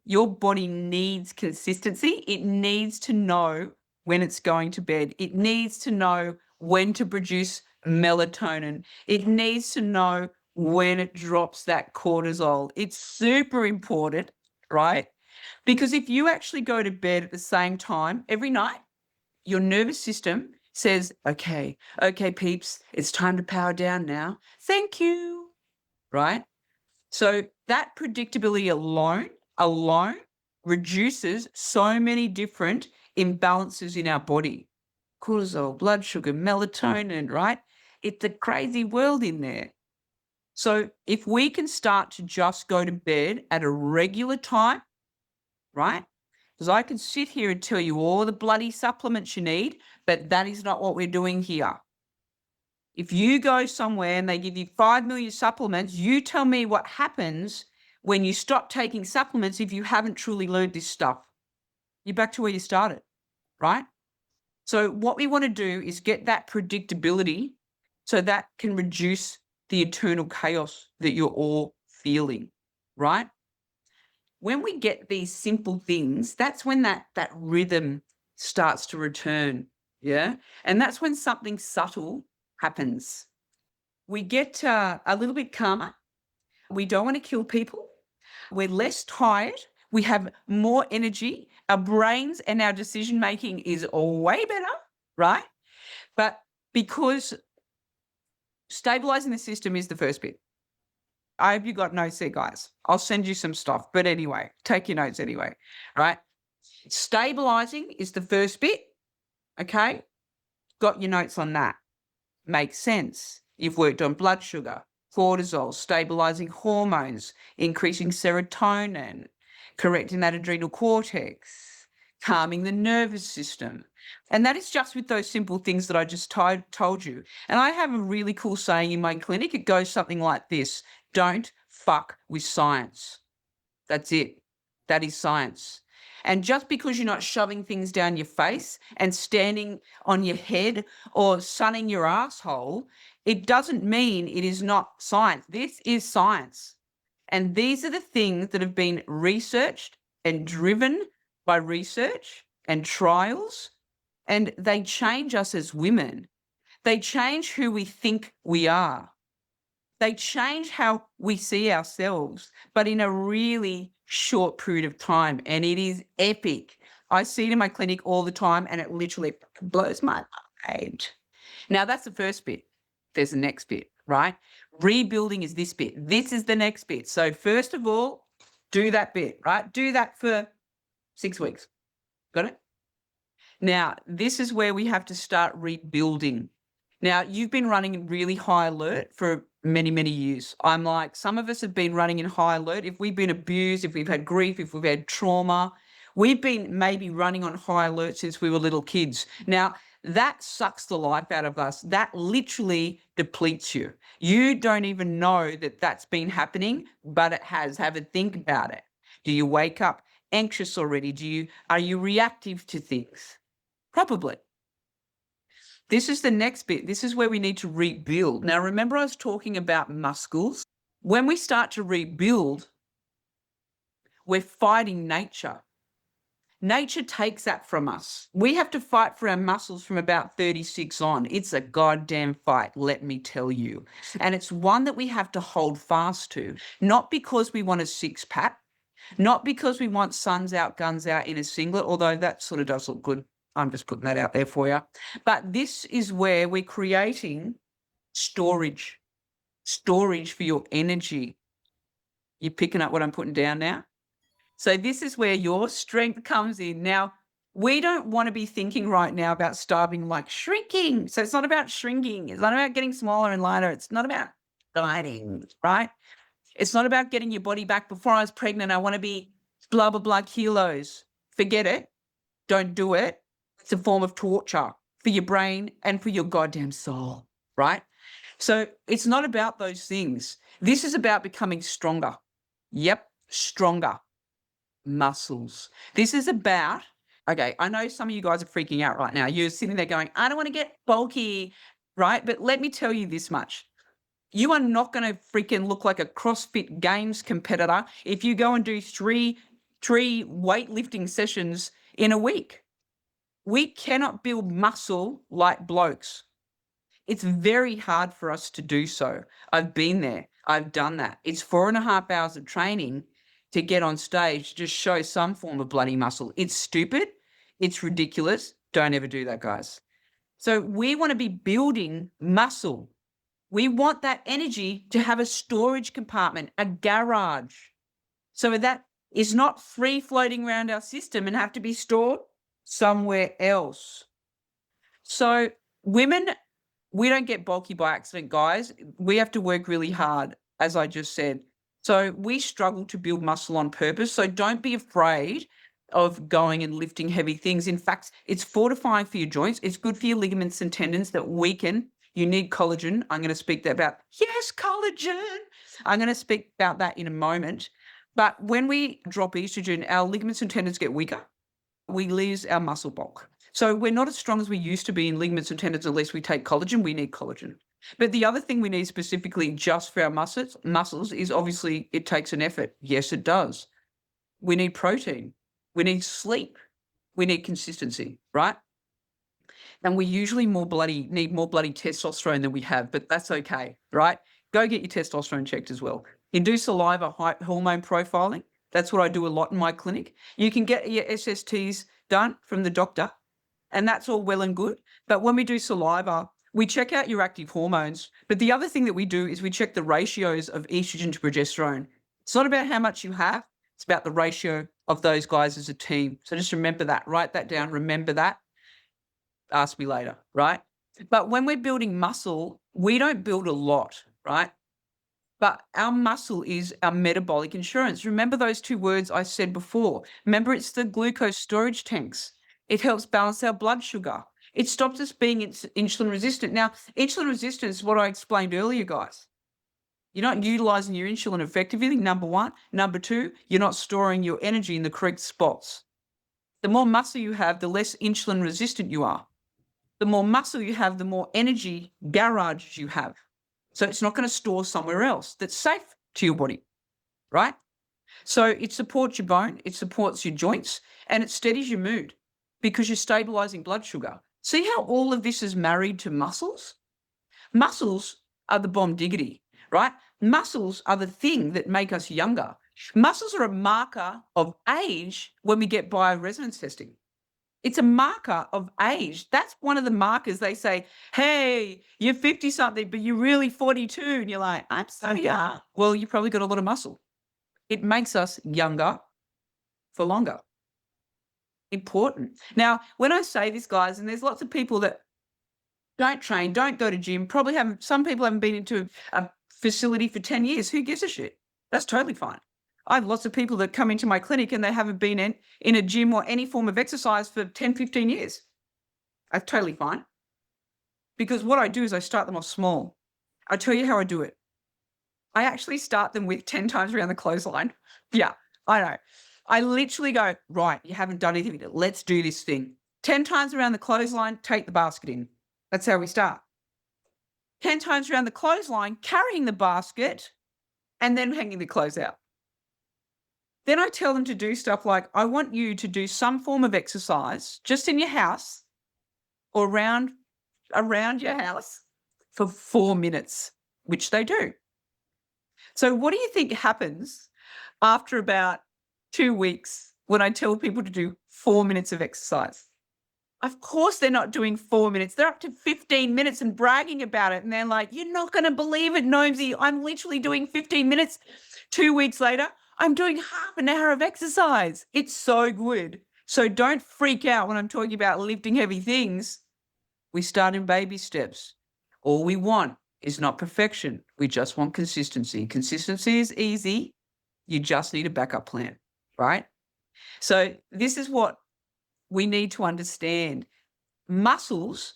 Your body needs consistency. It needs to know when it's going to bed. It needs to know when to produce melatonin. It needs to know when it drops that cortisol. It's super important, right? Because if you actually go to bed at the same time every night, your nervous system says, okay, peeps, it's time to power down now. Thank you, right? So that predictability alone reduces so many different imbalances in our body. Cortisol, blood sugar, melatonin, right? It's a crazy world in there. So if we can start to just go to bed at a regular time, right? Because I can sit here and tell you all the bloody supplements you need, but that is not what we're doing here. If you go somewhere and they give you 5 million supplements, you tell me what happens when you stop taking supplements if you haven't truly learned this stuff. You're back to where you started, right? So what we want to do is get that predictability so that can reduce the eternal chaos that you're all feeling, right? When we get these simple things, that's when that rhythm starts to return, yeah? And that's when something subtle happens. We get a little bit calmer. We don't want to kill people. We're less tired. We have more energy. Our brains and our decision making is way better, right? But because stabilizing the system is the first bit. I hope you got notes there, guys. I'll send you some stuff. But anyway, take your notes anyway, right? Stabilizing is the first bit, okay? Got your notes on that. Makes sense. You've worked on blood sugar, cortisol, stabilizing hormones, increasing serotonin, correcting that adrenal cortex, calming the nervous system. And that is just with those simple things that I just told you. And I have a really cool saying in my clinic. It goes something like this: don't fuck with science. That's it. That is science. And just because you're not shoving things down your face and standing on your head or sunning your asshole, it doesn't mean it is not science. This is science. And these are the things that have been researched and driven by research and trials, and they change us as women. They change who we think we are. They change how we see ourselves, but in a really short period of time. And it is epic. I see it in my clinic all the time, and it literally blows my mind. Now, that's the first bit. There's the next bit, right? Rebuilding is this bit. This is the next bit. So first of all, do that bit, right? Do that for 6 weeks. Got it? Now, this is where we have to start rebuilding. Now, you've been running in really high alert for many, many years. I'm like, some of us have been running in high alert. If we've been abused, if we've had grief, if we've had trauma, we've been maybe running on high alert since we were little kids. Now, that sucks the life out of us. That literally depletes you. You don't even know that that's been happening, but it has. Have a think about it. Do you wake up anxious already? Are you reactive to things? Probably. This is the next bit. This is where we need to rebuild. Now, remember I was talking about muscles? When we start to rebuild, we're fighting nature. Nature takes that from us. We have to fight for our muscles from about 36 on. It's a goddamn fight, let me tell you. And it's one that we have to hold fast to, not because we want a six-pack, not because we want suns out, guns out in a singlet, although that sort of does look good. I'm just putting that out there for you. But this is where we're creating storage for your energy. You're picking up what I'm putting down now? So this is where your strength comes in. Now, we don't want to be thinking right now about starving like shrinking. So it's not about shrinking. It's not about getting smaller and lighter. It's not about dieting, right? It's not about getting your body back. Before I was pregnant, I want to be blah, blah, blah kilos. Forget it. Don't do it. It's a form of torture for your brain and for your goddamn soul, right? So it's not about those things. This is about becoming stronger. Yep, stronger muscles. This is about, okay, I know some of you guys are freaking out right now. You're sitting there going, I don't want to get bulky, right? But let me tell you this much. You are not going to freaking look like a CrossFit Games competitor if you go and do three weightlifting sessions in a week. We cannot build muscle like blokes. It's very hard for us to do so. I've been there. I've done that. It's 4.5 hours of training to get on stage to just show some form of bloody muscle. It's stupid. It's ridiculous. Don't ever do that, guys. So we want to be building muscle. We want that energy to have a storage compartment, a garage. So that is not free floating around our system and have to be stored somewhere else. So women, we don't get bulky by accident, guys. We have to work really hard, as I just said. So we struggle to build muscle on purpose. So don't be afraid of going and lifting heavy things. In fact, it's fortifying for your joints. It's good for your ligaments and tendons that weaken. You need collagen. I'm going to speak about, yes, collagen. I'm going to speak about that in a moment. But when we drop estrogen, our ligaments and tendons get weaker. We lose our muscle bulk. So we're not as strong as we used to be in ligaments and tendons unless we take collagen. We need collagen. But the other thing we need specifically just for our muscles is obviously it takes an effort. Yes, it does. We need protein. We need sleep. We need consistency, right? And we usually need more bloody testosterone than we have, but that's okay, right? Go get your testosterone checked as well. You do saliva hormone profiling. That's what I do a lot in my clinic. You can get your SSTs done from the doctor, and that's all well and good. But when we do saliva, we check out your active hormones. But the other thing that we do is we check the ratios of estrogen to progesterone. It's not about how much you have. It's about the ratio of those guys as a team. So just remember that. Write that down. Remember that. Ask me later, right? But when we're building muscle, we don't build a lot, right? But our muscle is our metabolic insurance. Remember those two words I said before. Remember, it's the glucose storage tanks. It helps balance our blood sugar. It stops us being insulin resistant. Now, insulin resistance is what I explained earlier, guys. You're not utilizing your insulin effectively, number one. Number two, you're not storing your energy in the correct spots. The more muscle you have, the less insulin resistant you are. The more muscle you have, the more energy garage you have. So it's not going to store somewhere else that's safe to your body, right? So it supports your bone, it supports your joints, and it steadies your mood because you're stabilizing blood sugar. See how all of this is married to muscles? Muscles are the bomb diggity, right? Muscles are the thing that make us younger. Muscles are a marker of age when we get bioresonance testing. It's a marker of age. That's one of the markers. They say, hey, you're 50 something, but you're really 42. And you're like, I'm so young. Well, you probably got a lot of muscle. It makes us younger for longer. Important. Now, when I say this, guys, and there's lots of people that don't train, don't go to gym, probably haven't, some people haven't been into a facility for 10 years. Who gives a shit? That's totally fine. I have lots of people that come into my clinic and they haven't been in a gym or any form of exercise for 10, 15 years. That's totally fine. Because what I do is I start them off small. I'll tell you how I do it. I actually start them with 10 times around the clothesline. Yeah, I know. I literally go, right, you haven't done anything. Let's do this thing. 10 times around the clothesline, take the basket in. That's how we start. 10 times around the clothesline, carrying the basket, and then hanging the clothes out. Then I tell them to do stuff like, I want you to do some form of exercise just in your house or around your house for 4 minutes, which they do. So what do you think happens after about 2 weeks when I tell people to do 4 minutes of exercise? Of course they're not doing 4 minutes. They're up to 15 minutes and bragging about it. And they're like, you're not going to believe it, Gnomesy. I'm literally doing 15 minutes. 2 weeks later, I'm doing half an hour of exercise. It's so good. So don't freak out when I'm talking about lifting heavy things. We start in baby steps. All we want is not perfection. We just want consistency. Consistency is easy. You just need a backup plan, right? So this is what we need to understand muscles,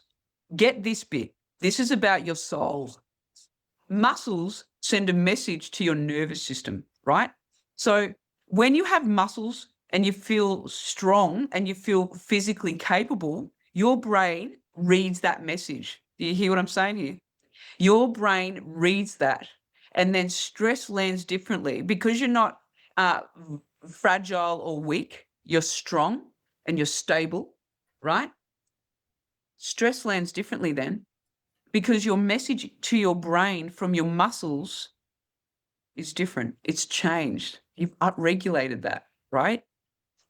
get this bit. This is about your soul. Muscles send a message to your nervous system, right? So when you have muscles and you feel strong and you feel physically capable, your brain reads that message. Do you hear what I'm saying here? Your brain reads that, and then stress lands differently because you're not fragile or weak. You're strong and you're stable, right? Stress lands differently then because your message to your brain from your muscles is different. It's changed. You've upregulated that, right?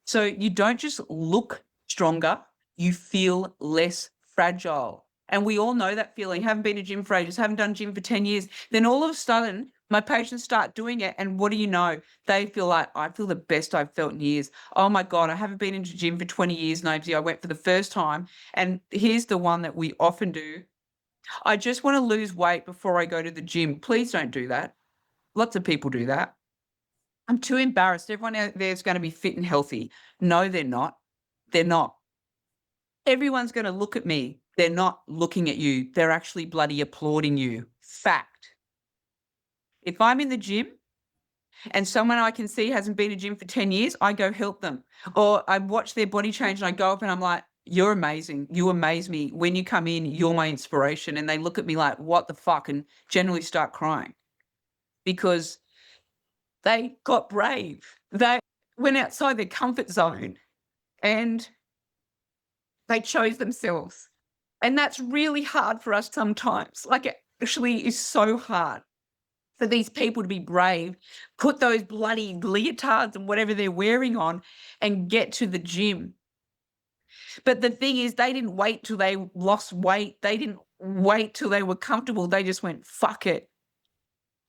So you don't just look stronger, you feel less fragile. And we all know that feeling. Haven't been to gym for ages, haven't done gym for 10 years. Then all of a sudden, my patients start doing it. And what do you know? They feel like, I feel the best I've felt in years. Oh my God, I haven't been into gym for 20 years, Nobsy. I went for the first time. And here's the one that we often do. I just want to lose weight before I go to the gym. Please don't do that. Lots of people do that. I'm too embarrassed. Everyone out there is going to be fit and healthy. No, they're not. They're not. Everyone's going to look at me. They're not looking at you. They're actually bloody applauding you. Fact. If I'm in the gym and someone I can see hasn't been to gym for 10 years, I go help them. Or I watch their body change and I go up and I'm like, you're amazing. You amaze me. When you come in, you're my inspiration. And they look at me like, what the fuck? And generally start crying because they got brave. They went outside their comfort zone and they chose themselves. And that's really hard for us sometimes. Like it actually is so hard for these people to be brave, put those bloody leotards and whatever they're wearing on and get to the gym. But the thing is, they didn't wait till they lost weight. They didn't wait till they were comfortable. They just went, fuck it,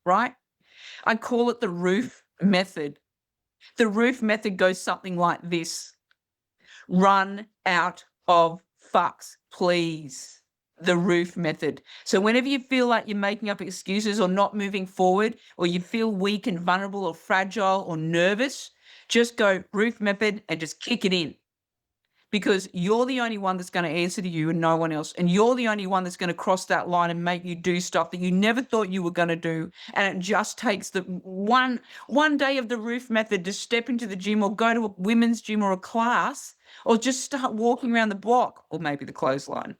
right? I call it the roof method. The roof method goes something like this. Run out of fucks, please. The roof method. So whenever you feel like you're making up excuses or not moving forward, or you feel weak and vulnerable or fragile or nervous, just go roof method and just kick it in. Because you're the only one that's going to answer to you and no one else. And you're the only one that's going to cross that line and make you do stuff that you never thought you were going to do. And it just takes the one day of the roof method to step into the gym or go to a women's gym or a class or just start walking around the block or maybe the clothesline.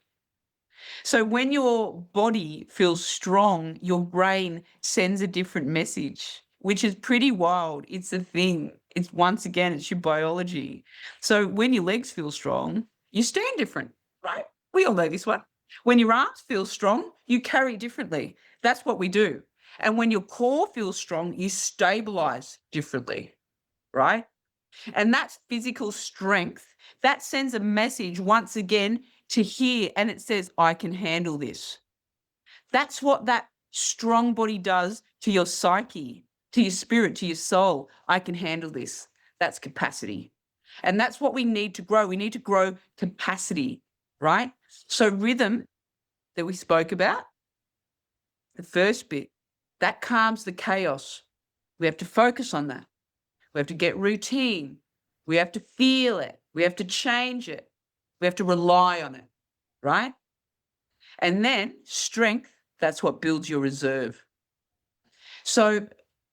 So when your body feels strong, your brain sends a different message, which is pretty wild. It's a thing. It's once again, it's your biology. So when your legs feel strong, you stand different, right? We all know this one. When your arms feel strong, you carry differently. That's what we do. And when your core feels strong, you stabilize differently, right? And that's physical strength. That sends a message once again to here, and it says, I can handle this. That's what that strong body does to your psyche, to your spirit, to your soul. I can handle this. That's capacity. And that's what we need to grow. We need to grow capacity, right? So rhythm that we spoke about, the first bit, that calms the chaos. We have to focus on that. We have to get routine. We have to feel it. We have to change it. We have to rely on it, right? And then strength, that's what builds your reserve. So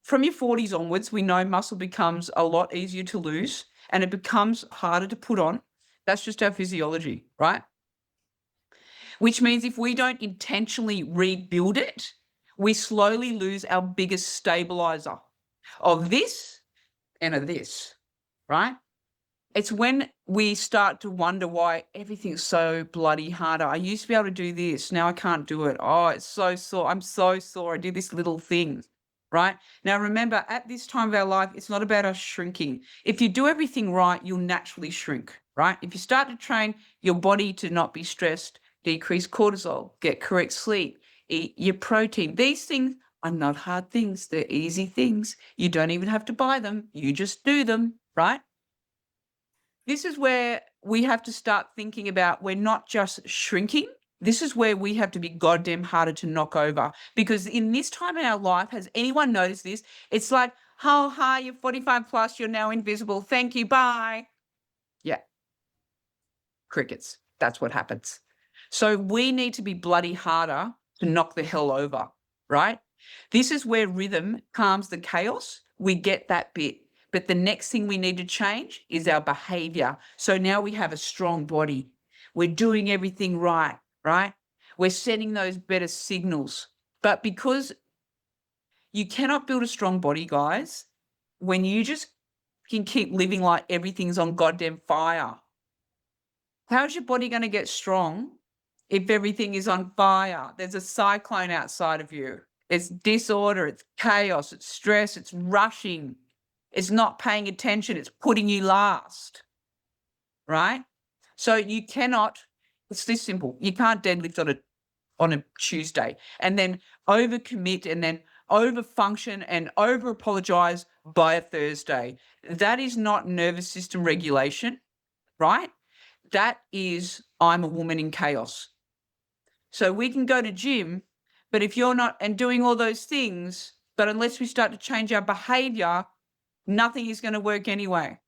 from your 40s onwards, we know muscle becomes a lot easier to lose and it becomes harder to put on. That's just our physiology, right? Which means if we don't intentionally rebuild it, we slowly lose our biggest stabilizer of this and of this, right? It's when we start to wonder why everything's so bloody harder. I used to be able to do this. Now I can't do it. Oh, it's so sore. I'm so sore. I do this little thing, right? Now, remember, at this time of our life, it's not about us shrinking. If you do everything right, you'll naturally shrink, right? If you start to train your body to not be stressed, decrease cortisol, get correct sleep, eat your protein. These things are not hard things. They're easy things. You don't even have to buy them. You just do them, right? This is where we have to start thinking about we're not just shrinking. This is where we have to be goddamn harder to knock over. Because in this time in our life, has anyone noticed this? It's like, oh, hi, you're 45 plus, you're now invisible. Thank you, bye. Yeah. Crickets. That's what happens. So we need to be bloody harder to knock the hell over, right? This is where rhythm calms the chaos. We get that bit. But the next thing we need to change is our behavior. So now we have a strong body. We're doing everything right, right? We're sending those better signals. But because you cannot build a strong body, guys, when you just can keep living like everything's on goddamn fire. How's your body going to get strong if everything is on fire? There's a cyclone outside of you. It's disorder, it's chaos, it's stress, it's rushing. It's not paying attention, it's putting you last, right? So you cannot, it's this simple. You can't deadlift on a Tuesday and then overcommit and then overfunction and over apologize by a Thursday. That is not nervous system regulation, right? That is, I'm a woman in chaos. So we can go to gym, but if you're not and doing all those things, but unless we start to change our behavior, nothing is going to work anyway.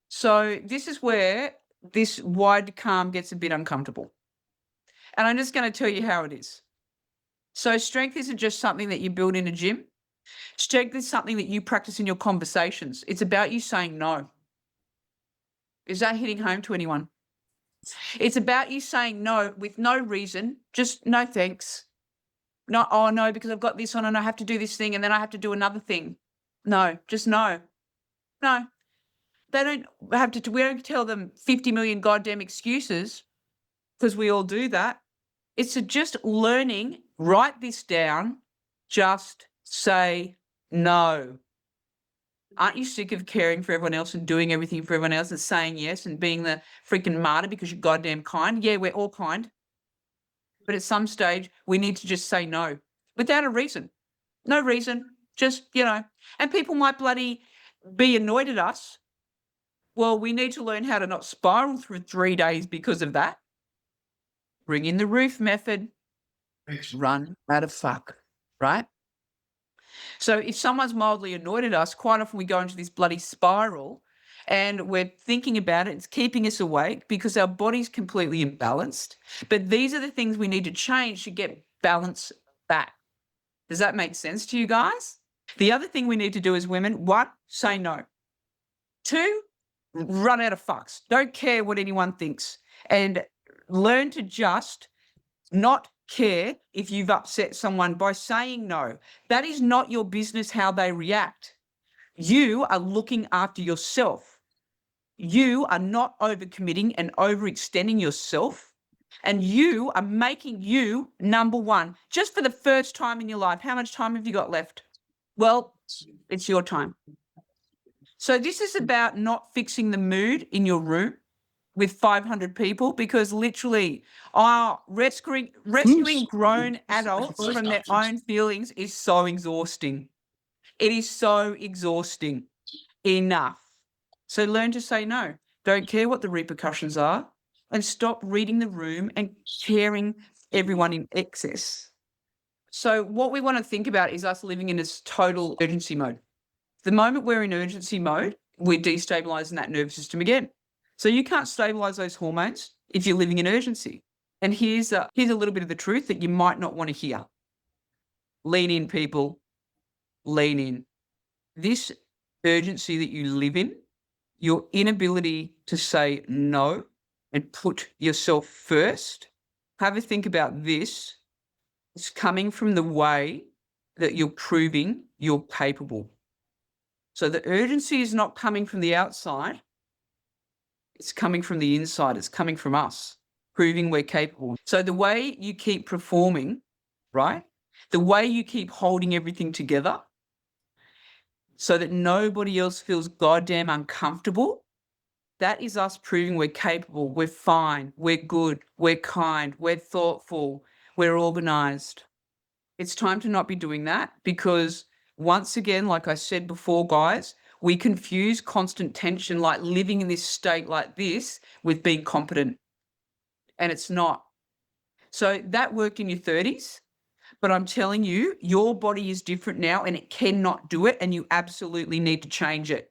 So this is where this wide calm gets a bit uncomfortable. And I'm just going to tell you how it is. So strength isn't just something that you build in a gym. Strength is something that you practice in your conversations. It's about you saying no. Is that hitting home to anyone? It's about you saying no with no reason, just no thanks. No, oh no, because I've got this on and I have to do this thing and then I have to do another thing. No, just no. No. They don't have to, we don't tell them 50 million goddamn excuses because we all do that. It's just learning, write this down, just say no. Aren't you sick of caring for everyone else and doing everything for everyone else and saying yes and being the freaking martyr because you're goddamn kind? Yeah, we're all kind. But at some stage, we need to just say no without a reason. No reason, just, and people might bloody be annoyed at us. Well, we need to learn how to not spiral through 3 days because of that. Bring in the roof method. Run out of fuck, right? So if someone's mildly annoyed at us, quite often we go into this bloody spiral and we're thinking about it. It's keeping us awake because our body's completely imbalanced. But these are the things we need to change to get balance back. Does that make sense to you guys? The other thing we need to do as women, 1, say no. 2, run out of fucks. Don't care what anyone thinks. And learn to just not care if you've upset someone by saying no. That is not your business how they react. You are looking after yourself. You are not overcommitting and overextending yourself. And you are making you number one. Just for the first time in your life, how much time have you got left? Well, it's your time. So this is about not fixing the mood in your room with 500 people because literally rescuing grown adults from their own feelings is so exhausting. It is so exhausting. Enough. So learn to say no. Don't care what the repercussions are and stop reading the room and caring everyone in excess. So what we want to think about is us living in this total urgency mode. The moment we're in urgency mode, we're destabilizing that nervous system again. So you can't stabilize those hormones if you're living in urgency. And here's a little bit of the truth that you might not want to hear. Lean in, people. Lean in. This urgency that you live in, your inability to say no and put yourself first, have a think about this. It's coming from the way that you're proving you're capable. So the urgency is not coming from the outside. It's coming from the inside. It's coming from us, proving we're capable. So the way you keep performing, right? The way you keep holding everything together so that nobody else feels goddamn uncomfortable, that is us proving we're capable, we're fine, we're good, we're kind, we're thoughtful, we're organized. It's time to not be doing that because once again, like I said before, guys, we confuse constant tension, like living in this state like this, with being competent. And it's not. So that worked in your 30s, but I'm telling you, your body is different now and it cannot do it, and you absolutely need to change it.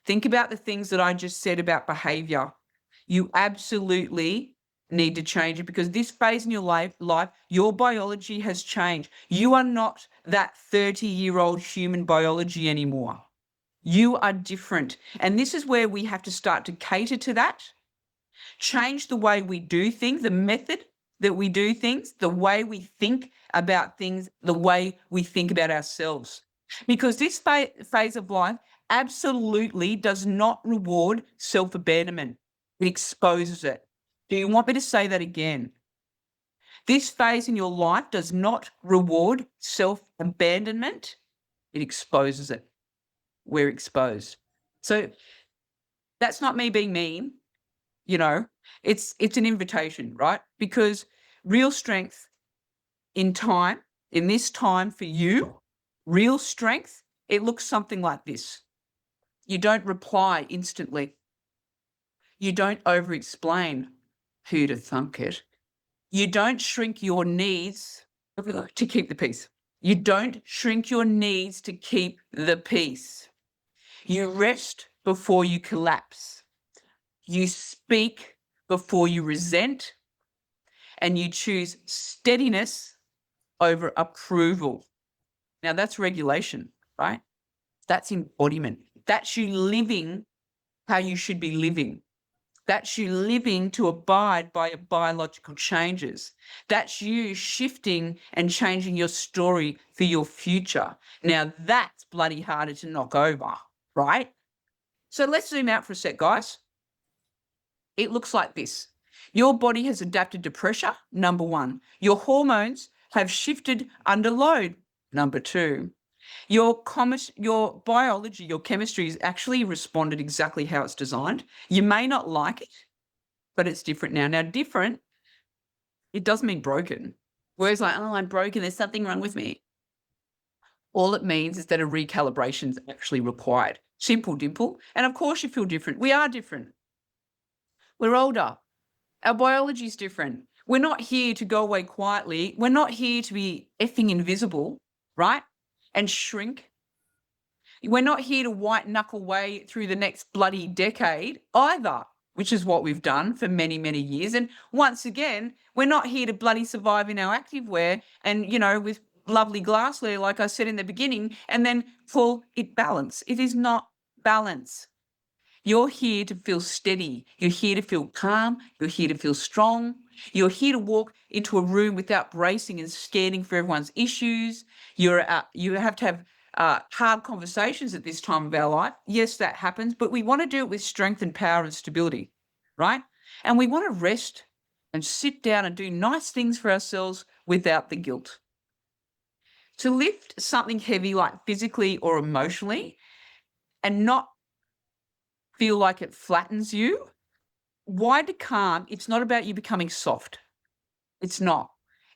Think about the things that I just said about behavior. You absolutely need to change it, because this phase in your life, your biology has changed. You are not that 30-year-old human biology anymore. You are different. And this is where we have to start to cater to that, change the way we do things, the method that we do things, the way we think about things, the way we think about ourselves. Because this phase of life absolutely does not reward self-abandonment. It exposes it. Do you want me to say that again? This phase in your life does not reward self-abandonment. It exposes it. We're exposed. So that's not me being mean. It's an invitation, right? Because real strength in this time for you, real strength, it looks something like this. You don't reply instantly. You don't over-explain. Who'd have thunk it? You don't shrink your needs to keep the peace. You don't shrink your needs to keep the peace. You rest before you collapse. You speak before you resent, and you choose steadiness over approval. Now that's regulation, right? That's embodiment. That's you living how you should be living. That's you living to abide by your biological changes. That's you shifting and changing your story for your future. Now that's bloody harder to knock over, right? So let's zoom out for a sec, guys. It looks like this. Your body has adapted to pressure, number one. Your hormones have shifted under load, number two. Your biology, your chemistry has actually responded exactly how it's designed. You may not like it, but it's different now. Now, different, it doesn't mean broken. Whereas like, oh, I'm broken, there's something wrong with me. All it means is that a recalibration is actually required. Simple, dimple. And of course you feel different. We are different. We're older. Our biology is different. We're not here to go away quietly. We're not here to be effing invisible, right? And shrink. We're not here to white knuckle way through the next bloody decade either, which is what we've done for many, many years. And once again, we're not here to bloody survive in our activewear and, with lovely glassware, like I said in the beginning, and then call it balance. It is not balance. You're here to feel steady. You're here to feel calm. You're here to feel strong. You're here to walk into a room without bracing and scanning for everyone's issues. You have to have hard conversations at this time of our life. Yes, that happens, but we want to do it with strength and power and stability, right? And we want to rest and sit down and do nice things for ourselves without the guilt. To lift something heavy like physically or emotionally and not feel like it flattens you, wide to calm, it's not about you becoming soft. It's not.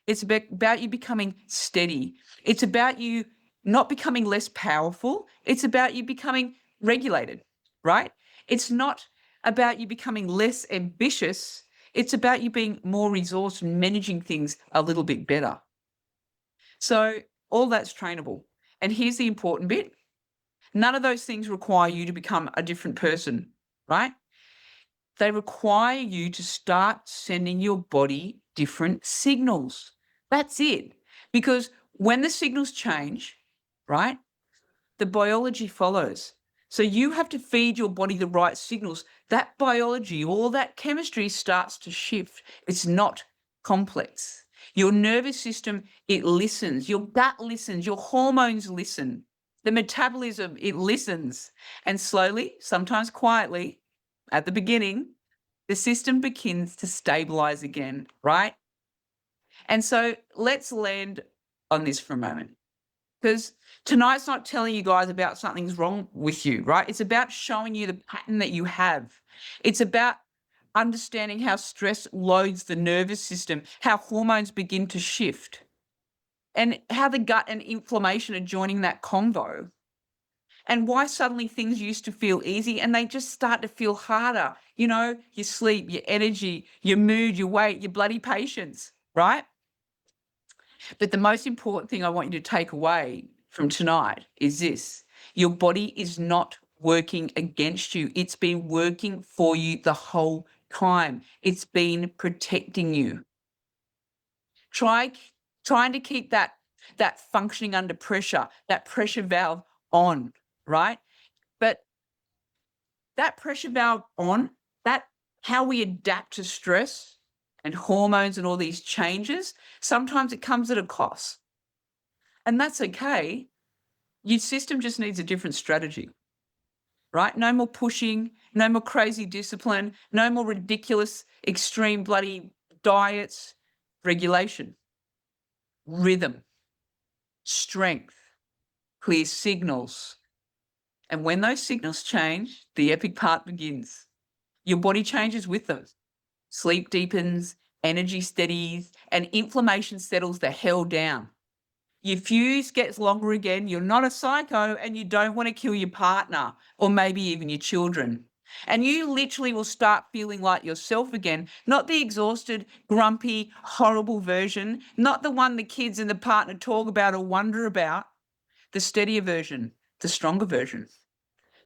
It's about you becoming steady. It's about you not becoming less powerful. It's about you becoming regulated, right? It's not about you becoming less ambitious. It's about you being more resourced and managing things a little bit better. So all that's trainable. And here's the important bit. None of those things require you to become a different person, right? They require you to start sending your body different signals. That's it. Because when the signals change, right, the biology follows. So you have to feed your body the right signals. That biology, all that chemistry starts to shift. It's not complex. Your nervous system, it listens. Your gut listens. Your hormones listen. The metabolism, it listens. And slowly, sometimes quietly, at the beginning, the system begins to stabilize again, right? And so let's land on this for a moment, because tonight's not telling you guys about something's wrong with you, right? It's about showing you the pattern that you have. It's about understanding how stress loads the nervous system, how hormones begin to shift, and how the gut and inflammation are joining that convo, and why suddenly things used to feel easy and they just start to feel harder. Your sleep, your energy, your mood, your weight, your bloody patience, right? But the most important thing I want you to take away from tonight is this. Your body is not working against you. It's been working for you the whole time, it's been protecting you. Trying to keep that functioning under pressure, that pressure valve on, right? But that pressure valve on, that how we adapt to stress and hormones and all these changes, sometimes it comes at a cost. And that's okay. Your system just needs a different strategy, right? No more pushing, no more crazy discipline, no more ridiculous, extreme bloody diets. Regulation, rhythm, strength, clear signals. And when those signals change, the epic part begins. Your body changes with them. Sleep deepens, energy steadies, and inflammation settles the hell down. Your fuse gets longer again. You're not a psycho and you don't want to kill your partner or maybe even your children. And you literally will start feeling like yourself again, not the exhausted, grumpy, horrible version, not the one the kids and the partner talk about or wonder about, the steadier version, the stronger version.